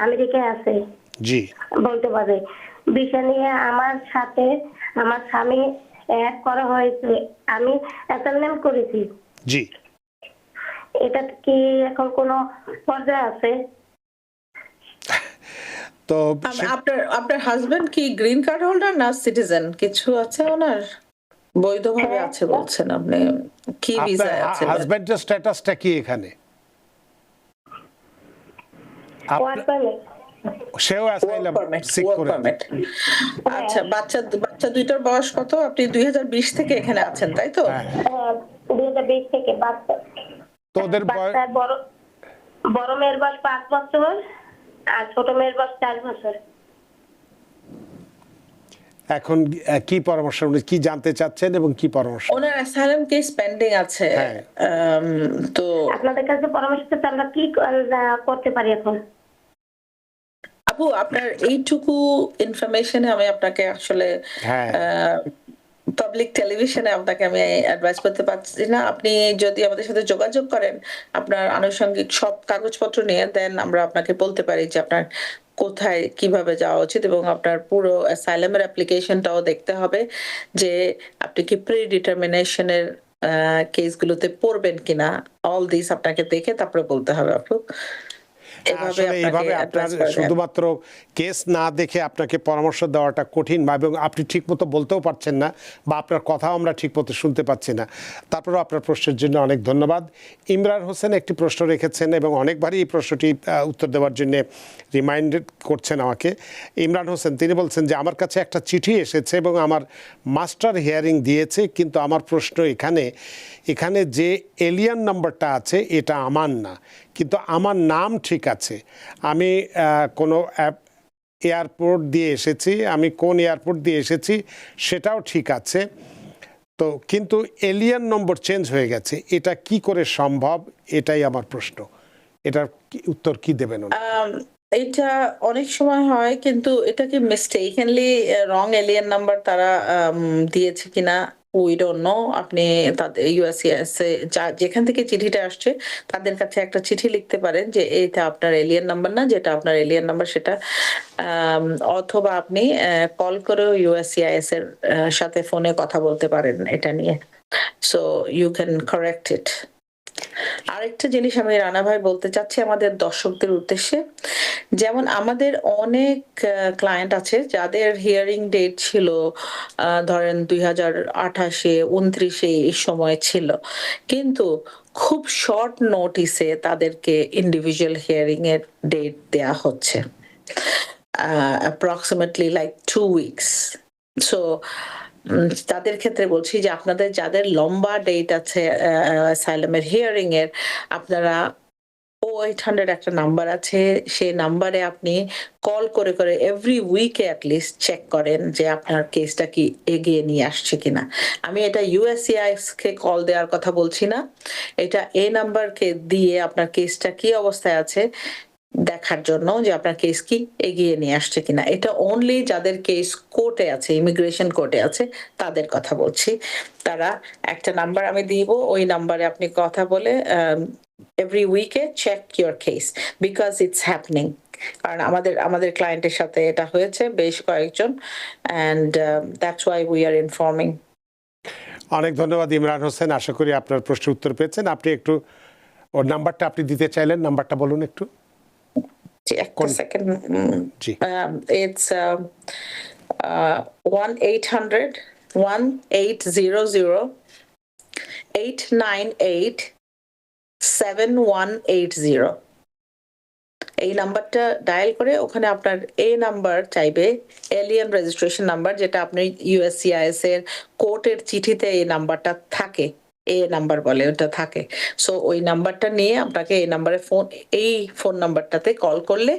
D: আমেরিকায় আছে,
A: জি
D: বলতে পারে। ভিসা নিয়ে আমার সাথে আমার স্বামী এক করা হয়েছে, আমি অ্যাসাইলাম করেছি।
A: জি।
D: এটা কি এখন কোনো পর্যায়ে আছে?
A: তো
B: আপনার হাজবেন্ড কি গ্রিন কার্ড হোল্ডার না সিটিজেন? কিছু আছে ওনার? বৈধভাবে
D: হ্যাঁ।
B: আছে বলছেন আপনি? কি
A: আপনার
B: ভিসায় আছে?
A: হাজবেন্ডের স্ট্যাটাসটা কি এখানে?
D: Work permit.
A: সেও অ্যাসাইলাম সিক করে?
B: আচ্ছা, বাচ্চা দুইটার বয়স কত? আপনি 2020 থেকে এখানে আছেন, তাই তো?
A: হ্যাঁ।
D: 2020 থেকে বাচ্চা।
A: তোদের
D: বাচ্চার বড় মেয়ের বয়স 5 বছর আর ছোট মেয়ের বয়স 4 বছর।
A: এখন কি পরামর্শ, উনি কি জানতে চাচ্ছেন এবং কি পরামর্শ?
B: ওনার অ্যাসাইলাম কেস পেন্ডিং আছে।
A: হ্যাঁ।
B: তো
D: আপনাদের কাছে পরামর্শ চাচ্ছি, আমরা কি করতে পারি এখন?
B: আপু, আপনার এইটুকু ইনফরমেশনে আমি আপনাকে আসলে
A: হ্যাঁ।
B: পাবলিক টেলিভিশনে আপনাকে আমি অ্যাডভাইস করতে পারছি না। আপনি যদি আমাদের সাথে যোগাযোগ করেন আপনার আনুষঙ্গিক সব কাগজপত্র নিয়ে, দেন আমরা আপনাকে বলতে পারি যে আপনার কোথায় কিভাবে যাওয়া উচিত, এবং আপনার পুরো অ্যাসাইলামের অ্যাপ্লিকেশনটাও দেখতে হবে যে আপনি কি প্রি ডিটারমিনেশনের কেসগুলোতে পড়বেন কিনা। অল দিস আপনাকে দেখে তারপরে বলতে হবে আপু।
A: আসলে এইভাবে আপনার শুধুমাত্র কেস না দেখে আপনাকে পরামর্শ দেওয়াটা কঠিন, এবং আপনি ঠিকমতো বলতেও পারছেন না বা আপনার কথাও আমরা ঠিকমতো শুনতে পাচ্ছি না। তারপরেও আপনার প্রশ্নের জন্য অনেক ধন্যবাদ। ইমরান হোসেন একটি প্রশ্ন রেখেছেন এবং অনেকবারই এই প্রশ্নটি উত্তর দেওয়ার জন্য রিমাইন্ডেড করছেন আমাকে। ইমরান হোসেন তিনি বলছেন যে আমার কাছে একটা চিঠি এসেছে এবং আমার মাস্টার হিয়ারিং দিয়েছে, কিন্তু আমার প্রশ্ন এখানে যে এলিয়ান নাম্বারটা আছে এটা আমার না, কিন্তু আমার নাম ঠিক আছে। আমি কোনো এয়ারপোর্ট দিয়ে এসেছি, আমি কোন এয়ারপোর্ট দিয়ে এসেছি সেটাও ঠিক আছে, তো কিন্তু এলিয়ান নম্বর চেঞ্জ হয়ে গেছে, এটা কি করে সম্ভব? এটাই আমার প্রশ্ন। এটার উত্তর কি দেবেন?
B: এটা অনেক সময় হয়, কিন্তু এটা কি মিস্টেকলি রং এলিয়ান নাম্বার তারা দিয়েছে কিনা উই ডোন্ট নো। আপনি তাদের ইউএসসিএস যেখান থেকে চিঠিটা আসছে তাদের কাছে একটা চিঠি লিখতে পারেন যে এটা আপনার এলিয়ান নাম্বার না, যেটা আপনার এলিয়ান নাম্বার সেটা। অথবা আপনি কল করেও ইউএসসিআইএস এর সাথে ফোনে কথা বলতে পারেন এটা নিয়ে। So you can correct it. আরেকটা জিনিস আমি রানা ভাই বলতে চাচ্ছি আমাদের দর্শকদের উদ্দেশ্যে, যেমন আমাদের অনেক ক্লায়েন্ট আছে যাদের হিয়ারিং ডেট ছিল ধরেন 2028-এ 29-এ এই সময় ছিল, কিন্তু খুব শর্ট নোটিসে তাদেরকে ইন্ডিভিজুয়াল হিয়ারিং এর ডেট দেয়া হচ্ছে, approximately like 2 weeks. সো তাদের ক্ষেত্রে বলছি যে আপনাদের যাদের লম্বা ডেট আছে অ্যাসাইলামের হিয়ারিং এর, আপনারা 0800 একটা নাম্বার আছে, সেই নাম্বারে আপনি কল করে করে এভরি উইকে অ্যাটলিস্ট চেক করেন যে আপনার কেসটা কি এগিয়ে নিয়ে আসছে কিনা। আমি এটা ইউএসসিআইএস কে কল দেওয়ার কথা বলছি না, এটা এই নাম্বারকে দিয়ে আপনার কেসটা কি অবস্থায় আছে দেখার জন্য যে আপনার কেস কি এগিয়ে নিয়ে আসছে কিনা। এটা অনলি যাদের কেস কোর্টে আছে, ইমিগ্রেশন কোর্টে আছে, তাদের কথা বলছি। তারা একটা নাম্বার আমি দিব, ওই নাম্বারে আপনি কথা বলে এভরি উইকে check your case, because it's happening. কারণ আমাদের ক্লায়েন্টের সাথে এটা হয়েছে বেশ কয়েকজন, and that's why we are informing.
A: অনেক ধন্যবাদ ইমরান হোসেন, আশা করি আপনার প্রশ্নের উত্তর পেয়েছেন। আপনি একটু ওর নাম্বারটা আপনি দিতে চাইলেন, নাম্বারটা বলুন একটু।
B: একটা সেকেন্ড।
A: G,
B: it's 1-800-1800-898-7180। এই নাম্বারটা ডায়াল করে ওখানে আপনার এ নাম্বার চাইবে, এলিয়েন রেজিস্ট্রেশন নাম্বার, যেটা আপনি ইউএসসিআইএস এর কোর্টের চিঠিতে এই নাম্বারটা থাকে, এ নাম্বার বলে ওটা থাকে। সো ওই নাম্বারটা নিয়ে আপনাকে এই নাম্বারে এই ফোন নাম্বারটাতে কল করলে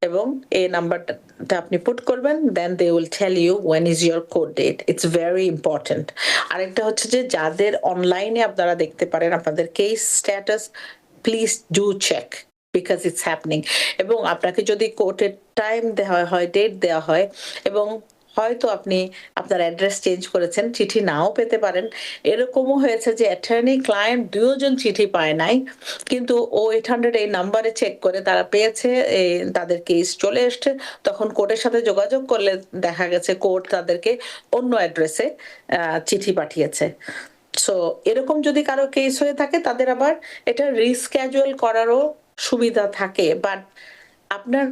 B: এবং এই নাম্বারটা আপনি পুট করবেন, then they will tell you when is your court date. It's very important. আরেকটা হচ্ছে যে যাদের অনলাইনে আপনারা দেখতে পারেন আপনাদের case status, please do check, because it's happening. এবং আপনাকে যদি কোর্টের টাইম দেওয়া হয়, ডেট দেওয়া হয়, এবং হয়তো আপনি আপনার অ্যাড্রেস চেঞ্জ করেছেন, চিঠি নাও পেতে পারেন। এরকমও হয়েছে যে অ্যাটর্নি ক্লায়েন্ট দুজন চিঠি পায় নাই, কিন্তু 0800 এই নাম্বারে চেক করে তারা পেয়েছে, তাদের কেস চলে এসছে। তখন কোর্টের সাথে যোগাযোগ করলে দেখা গেছে কোর্ট তাদেরকে অন্য অ্যাড্রেসে চিঠি পাঠিয়েছে। সো এরকম যদি কারো কেস হয়ে থাকে তাদের আবার এটা রিস্ক্যাজুয়াল করারও সুবিধা থাকে, বাট আপনার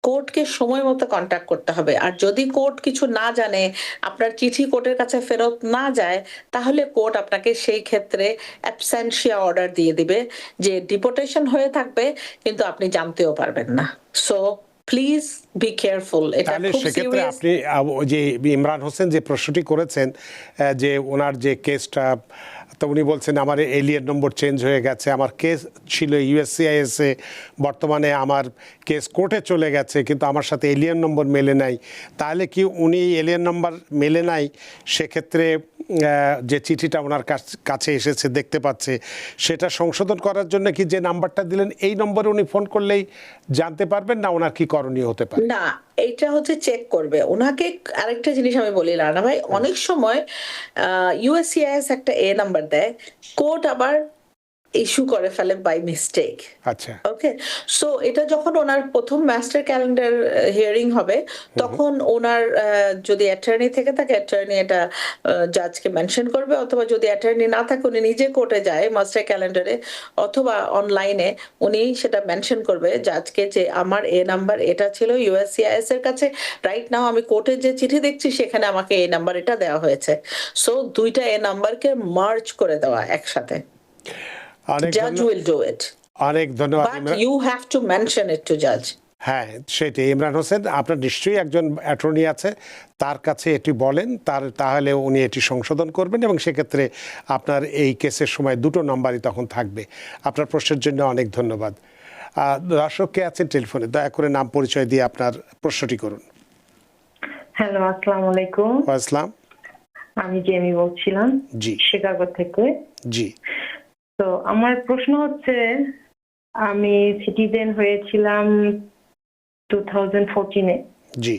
B: কোর্টকে সময় মতো কন্ট্যাক্ট করতে হবে। আর যদি কোর্ট কিছু না জানে, আপনার চিঠি কোর্টের কাছে ফেরত না যায়, তাহলে কোর্ট আপনাকে সেই ক্ষেত্রে অ্যাবসেন্সিয়া অর্ডার দিয়ে দিবে যে ডিপোর্টেশন হয়ে থাকবে, কিন্তু আপনি জানতেও পারবেন না। So please be careful. এটা
A: তাহলে
B: খুব
A: সেক্ষেত্রে
B: সিরিয়াস।
A: আপনি ওই যে ইমরান হোসেন যে প্রশ্নটি করেছেন, যে ওনার যে কেসটা, তো উনি বলছেন আমার এলিয়েন নম্বর চেঞ্জ হয়ে গেছে, আমার কেস ছিল ইউএসসিআইএস এ, বর্তমানে আমার কেস কোর্টে চলে গেছে, কিন্তু আমার সাথে এলিয়েন নম্বর মেলে নাই। তাহলে কি উনি এলিয়েন নম্বর মেলে নাই, সেক্ষেত্রে যে চিঠিটা ওনার কাছে এসেছে দেখতে পাচ্ছে, সেটা সংশোধন করার জন্য কি যে নাম্বারটা দিলেন এই নম্বরে উনি ফোন করলেই জানতে পারবেন, না ওনার কি করণীয় হতে পারে?
B: না, এইটা হচ্ছে চেক করবে ওনাকে। আরেকটা জিনিস আমি বলি রানা ভাই, অনেক সময় ইউএসসিআইএস একটা এ নাম্বার দেয়, কোর্ট আবার ইস্যু করে ফেলে বাই মিস্টেক।
A: আচ্ছা,
B: ওকে, সো এটা যখন ওনার প্রথম মাস্টার ক্যালেন্ডার হিয়ারিং হবে, তখন ওনার যদি অ্যাটর্নি থেকে থাকে, অ্যাটর্নি এটা জাজকে মেনশন করবে, অথবা যদি অ্যাটর্নি না থাকে উনি নিজে কোর্টে যায় মাস্টার ক্যালেন্ডারে, অথবা অনলাইনে উনি সেটা মেনশন করবে জাজকে যে আমার এ নাম্বার এটা ছিল ইউএসসিআইএস এর কাছে, রাইট নাও আমি কোর্টে যে চিঠি দেখছি সেখানে আমাকে এই নাম্বার এটা দেওয়া হয়েছে। সো দুইটা এ নাম্বারকে মার্জ করে দেওয়া একসাথে। Judge will do it.
A: অনেক ধন্যবাদ
B: But
A: Imran.
B: you have to mention it to judge.
A: হ্যাঁ, সেটাই ইমরান হোসেন, আপনার নিশ্চয়ই একজন অ্যাটর্নি আছে, তার কাছে এটি বলেন, তাহলে উনি এটি সংশোধন করবেন, এবং সেক্ষেত্রে আপনার এই কেসের সময় দুটো নাম্বারই তখন থাকবে। আপনার প্রশ্নের জন্য অনেক ধন্যবাদ। দর্শক কে আছেন টেলিফোনে, দয়া করে নাম পরিচয় দিয়ে আপনার প্রশ্নটি করুন।
E: হ্যালো, আসসালামু আলাইকুম।
A: আসসালাম।
E: আমি জেমি বলছিলাম,
A: জি।
E: শিকাগো থেকে।
A: জি।
E: তো আমার প্রশ্ন হচ্ছে, আমি সিটিজেন হয়েছিলাম 2014-এ।
A: জি।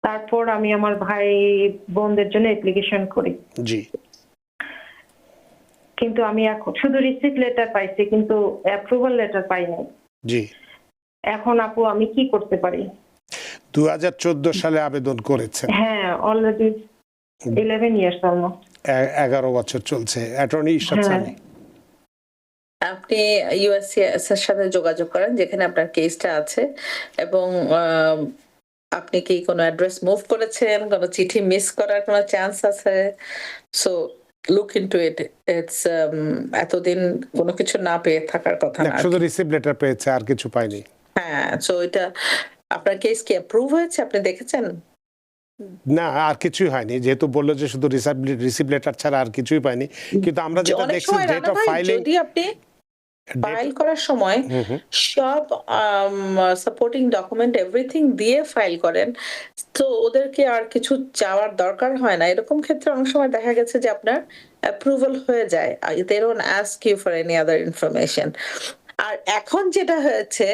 E: তারপর আমি আমার ভাই বোনদের জন্য অ্যাপ্লিকেশন করি।
A: জি।
E: কিন্তু আমি এখন শুধু রিসিপ্ট লেটার পাইছি, কিন্তু অ্যাপ্রুভাল লেটার পাই নাই।
A: জি।
E: এখন আপু আমি কি করতে পারি?
A: 2014 সালে আবেদন করেছেন?
E: হ্যাঁ, অলরেডি 11 ইয়ার্স অলমোস্ট।
A: 11 বছর চলছে। অ্যাটর্নি ইরশাদ সামি,
B: আপনি ইউএসসিআইএস এর সাথে যোগাযোগ করেন যেখানে আপনার কেসটা আছে, এবং আপনি কি কোনো অ্যাড্রেস মুভ করেছেন, কোনো চিঠি মিস করার কোনো চান্স আছে? So look into it. It's এতদিন কোনো কিছু না পেয়ে থাকার কথা না।
A: শুধু রিসিপ্ট লেটার পেয়েছে, আর কিছু পায়নি।
B: হ্যাঁ, সো এটা আপনার কেস কি অ্যাপ্রুভ হয়েছে, আপনি দেখেছেন?
A: না, আর কিছুই হয়নি, যেহেতু বললো যে শুধু রিসিপ্ট লেটার ছাড়া আর কিছুই পায়নি। কিন্তু আমরা যেটা
B: অনেক
A: দেখছি
B: সময়
A: ডেট অফ ফাইলিং,
B: যদি আপনি ফাইল করার সময় সব সাপোর্টিং ডকুমেন্ট এভরিথিং দিয়ে ফাইল করেন, তো ওদেরকে আর কিছু চাওয়ার দরকার হয় না। এরকম ক্ষেত্রে অনেক সময় দেখা গেছে যে আপনার অ্যাপ্রুভাল হয়ে যায়, they don't ask you for any other information. আর এখন যেটা হয়েছে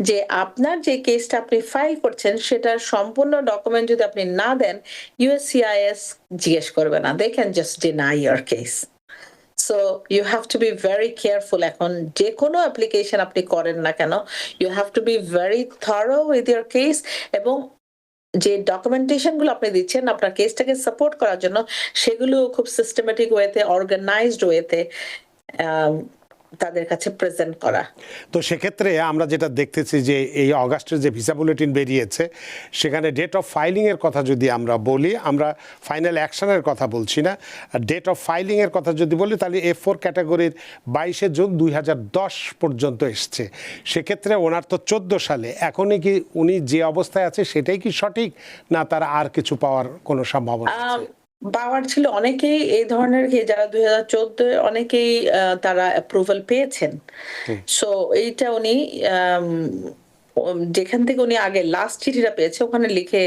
B: যে আপনার যে কেসটা আপনি ফাইল করছেন সেটার সম্পূর্ণ ডকুমেন্ট যদি আপনি না দেন, ইউএসসিআইএস জিজ্ঞেস করবে না, they can just deny your case. So you have to be very careful. এখন যে কোনো অ্যাপ্লিকেশন আপনি করেন না কেন, you have to be very thorough with your case, এবং যে ডকুমেন্টেশন গুলো আপনি দিচ্ছেন আপনার কেসটাকে সাপোর্ট করার জন্য, সেগুলো খুব সিস্টেমেটিক ওয়েতে, অর্গানাইজড ওয়েতে তাদের কাছে প্রেজেন্ট করা।
A: তো সেক্ষেত্রে আমরা যেটা দেখতেছি যে এই অগাস্টের যে ভিসা বুলেটিন বেরিয়েছে, সেখানে ডেট অফ ফাইলিংয়ের কথা যদি আমরা বলি, আমরা ফাইনাল অ্যাকশনের কথা বলছি না, ডেট অফ ফাইলিংয়ের কথা যদি বলি, তাহলে F4 ক্যাটাগরির 22শে জুন 2010 পর্যন্ত এসছে। সেক্ষেত্রে ওনার তো 14 সালে, এখনই কি উনি যে অবস্থায় আছে সেটাই কি সঠিক, না তারা আর কিছু পাওয়ার কোনো সম্ভাবনা আছে?
B: পাওয়ার ছিল, অনেকেই এই ধরনের যারা 2014 অনেকেই তারা অ্যাপ্রুভাল পেয়েছেন। সো এইটা উনি যেখান থেকে উনি আগে লাস্ট চিঠিটা পেয়েছে ওখানে লিখে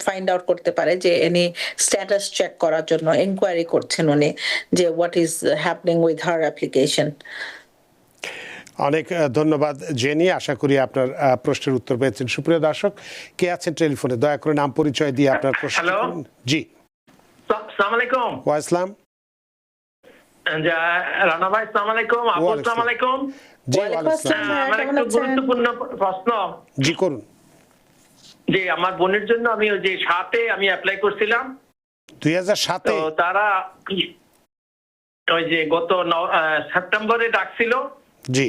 B: ফাইন্ড আউট করতে পারে যে এনি স্ট্যাটাস চেক করার জন্য এনকোয়ারি করছেন উনি, যে what is happening with her application.
A: অনেক ধন্যবাদ জেনি, আশা করি আপনার প্রশ্নের উত্তর পেয়েছেন। সুপ্রিয় দর্শক, কে আছেন টেলিফোনে, দয়া করে নাম পরিচয় দিয়ে আপনার প্রশ্ন। জি,
F: আসসালামু আলাইকুম।
A: ওয়া ইসলাম।
F: রানা ভাই আসসালামু আলাইকুম। আপু আসসালামু আলাইকুম।
A: জি, ওয়া ইসলাম।
F: আমার একটা গুরুত্বপূর্ণ প্রশ্ন।
A: জি, করুন।
F: যে আমার বোনের জন্য আমি ওই যে 7-এ আমি অ্যাপ্লাই করছিলাম
A: 2007-এ।
F: তো তারা ওই যে গত সেপ্টেম্বরে ডাকছিল।
A: জি।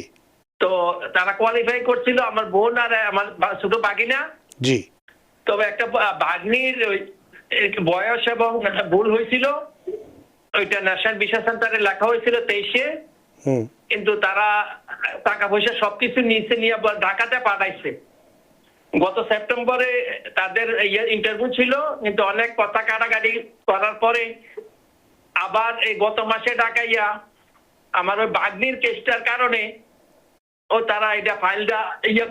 F: তো তারা কোয়ালিফাই করছিল, আমার বোন আর আমার ছোট বাগিনা।
A: জি।
F: তবে একটা বাগনির বয়স এবং ভুল হয়েছিল, ওইটা ন্যাশনাল ভিসা সেন্টারে লেখা হয়েছিল 23-এ, কিন্তু তারা টাকা পয়সা সবকিছু নিচে নিয়ে ঢাকাতে পাঠাইছে। গত সেপ্টেম্বরে তাদের ইন্টারভিউ ছিল, কিন্তু অনেক কথা কাটাকাটি করার পরে আবার এই গত মাসে ঢাকাইয়া আমার ওই বাগনির কেসটার কারণে তারা এটা ফাইলটা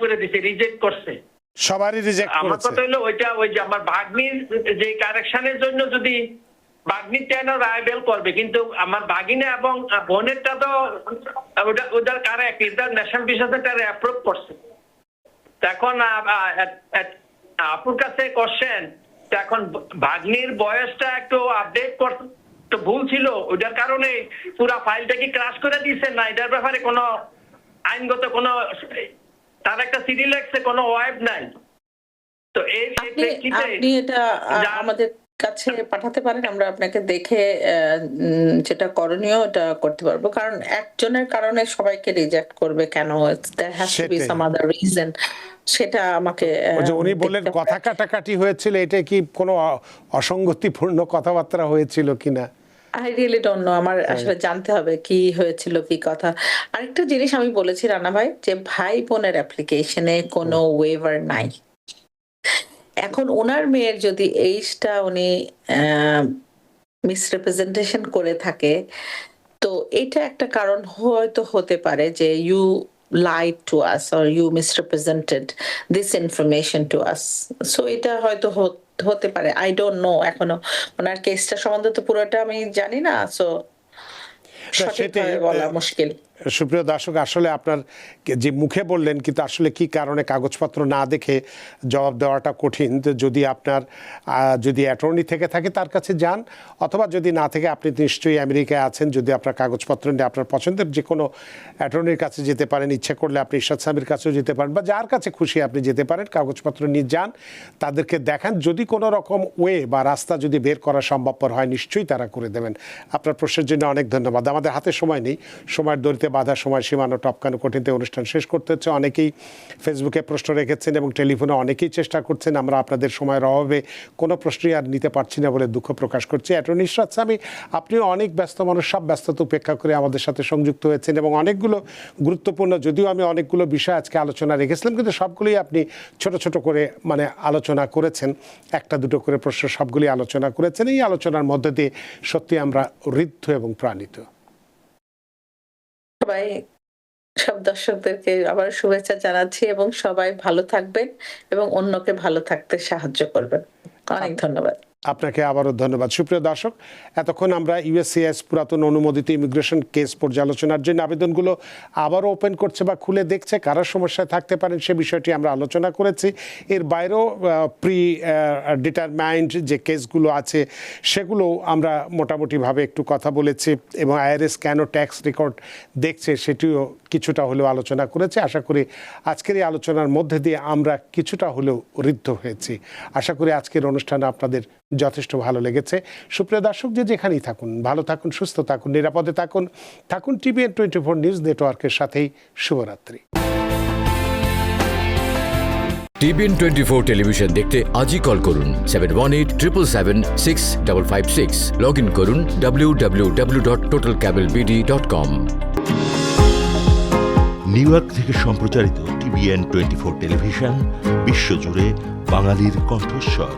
F: করে দিছে, রিজেক্ট করছে।
A: সবারই রিজেক্ট করেছে।
F: আমার কথা হলো ওইটা ওই যে আমার ভাগ্নির যে কারেকশনের জন্য যদি ভাগ্নির তেন রায়বেল করবে, কিন্তু আমার ভাগিনা এবং বোনেরটা তো ওদের কারেক্ট, এটা ন্যাশনাল ভিসা সেন্টারে অ্যাপ্রুভ করছে। এখন আপুর কাছে কোশ্চেন, এখন ভাগ্নির বয়সটা একটু আপডেট করতে তো ভুল ছিল, ওইটার কারণে পুরো ফাইলটা কি ক্রাশ করে দিয়েছে, না এটার ব্যাপারে কোনো আইনগত কোনো তার একটা সিডি লেখছে, কোনো ওয়েব নাই। তো এই
B: আপনি এটা আমাদের কাছে পাঠাতে পারেন, আমরা আপনাকে দেখে যেটা করণীয় ওটা করতে পারবো। কারণ একজনের কারণে সবাইকে রিজেক্ট করবে কেন, there has to be some other reason, সেটা আমাকে
A: উনি বলেন কথা কাটাকাটি হয়েছিল, এটা কি কোনো অসঙ্গতিপূর্ণ কথাবার্তা হয়েছিল কিনা?
B: I really don't know, আমার আসলে জানতে হবে কি হয়েছিল, কি কথা। আরেকটা জিনিস আমি বলেছি রানা ভাই, যে ভাই বোনের অ্যাপ্লিকেশনে কোনো ওয়েভার নাই। এখন ওনার মেয়ের যদি এইজটা উনি মিসরিপ্রেজেন্টেশন করে থাকে, তো এটা একটা কারণ হয়তো হতে পারে যে you lied to us or you misrepresented this information to us. So এটা হয়তো হতে পারে, I don't know, এখনো ওনার কেসটা সম্বন্ধে তো পুরোটা আমি জানি না, সো সঠিকভাবে বলা মুশকিল।
A: সুপ্রিয় দর্শক, আসলে আপনার যে মুখে বললেন, কিন্তু আসলে কি কারণে কাগজপত্র না দেখে জবাব দেওয়াটা কঠিন। তো যদি আপনার যদি অ্যাটর্নি থেকে থাকে তার কাছে যান, অথবা যদি না থেকে আপনি নিশ্চয়ই আমেরিকায় আছেন, যদি আপনার কাগজপত্র নিয়ে আপনার পছন্দের যে কোনো অ্যাটর্নির কাছে যেতে পারেন, ইচ্ছে করলে আপনি ইরশাদ সামির কাছেও যেতে পারেন, বা যার কাছে খুশি আপনি যেতে পারেন, কাগজপত্র নিয়ে যান, তাদেরকে দেখান। যদি কোনো রকম ওয়ে বা রাস্তা যদি বের করা সম্ভবপর হয়, নিশ্চয়ই তারা করে দেবেন। আপনার প্রশ্নের জন্য অনেক ধন্যবাদ। আমাদের হাতে সময় নেই, সময়ের দরিতে বাধা, সময় সীমানো টপকানো কঠিনতে অনুষ্ঠান শেষ করতে হচ্ছে। অনেকেই ফেসবুকে প্রশ্ন রেখেছেন এবং টেলিফোনে অনেকেই চেষ্টা করছেন, আমরা আপনাদের সময়ের অভাবে কোনো প্রশ্নই আর নিতে পারছি না বলে দুঃখ প্রকাশ করছি। অ্যাটর্নি ইরশাদ সামি, আপনিও অনেক ব্যস্ত মানুষ, সব ব্যস্ততা উপেক্ষা করে আমাদের সাথে সংযুক্ত হয়েছেন এবং অনেকগুলো গুরুত্বপূর্ণ, যদিও আমি অনেকগুলো বিষয় আজকে আলোচনা রেখেছিলাম, কিন্তু সবগুলোই আপনি ছোট ছোট করে আলোচনা করেছেন, একটা দুটো করে প্রশ্ন সবগুলি আলোচনা করেছেন। এই আলোচনার মধ্যে দিয়ে সত্যি আমরা ঋদ্ধ এবং প্রাণিত।
B: সবাই সব দর্শকদেরকে আবার শুভেচ্ছা জানাচ্ছি এবং সবাই ভালো থাকবেন এবং অন্যকে ভালো থাকতে সাহায্য করবেন। অনেক ধন্যবাদ।
A: আপনাকে আবারও ধন্যবাদ। সুপ্রিয় দর্শক, এতক্ষণ আমরা ইউএসসিআইএস পুরাতন অনুমোদিত ইমিগ্রেশন কেস পর্যালোচনার জন্য আবেদনগুলো আবারও ওপেন করছে বা খুলে দেখছে, কারা সমস্যায় থাকতে পারেন সে বিষয়টি আমরা আলোচনা করেছি। এর বাইরেও প্রি ডিটারমাইন্ড যে কেসগুলো আছে সেগুলো আমরা মোটামুটিভাবে একটু কথা বলেছি এবং আইআরএস কেন ট্যাক্স রেকর্ড দেখছে সেটিও কিছুটা হলেও আলোচনা করেছে। আশা করি আজকের এই আলোচনার মধ্যে দিয়ে আমরা কিছুটা হলেও ঋদ্ধ হয়েছি। আশা করি আজকের অনুষ্ঠানে আপনাদের যথেষ্ট ভালো লেগেছে। সুপ্রিয় দর্শক, যে যেখানেই থাকুন, ভালো থাকুন, সুস্থ থাকুন, নিরাপদে থাকুন। TVN 24 নিউজ নেটওয়ার্কের সাথেই শুভরাত্রি।
G: TVN 24 টেলিভিশন দেখতে আজই কল করুন 7187776556। লগ ইন করুন www.totalcablebd.com।
H: নিউ ইয়র্ক থেকে সম্প্রচারিত TVN 24 টেলিভিশন বিশ্বজুড়ে বাঙালির কণ্ঠস্বর।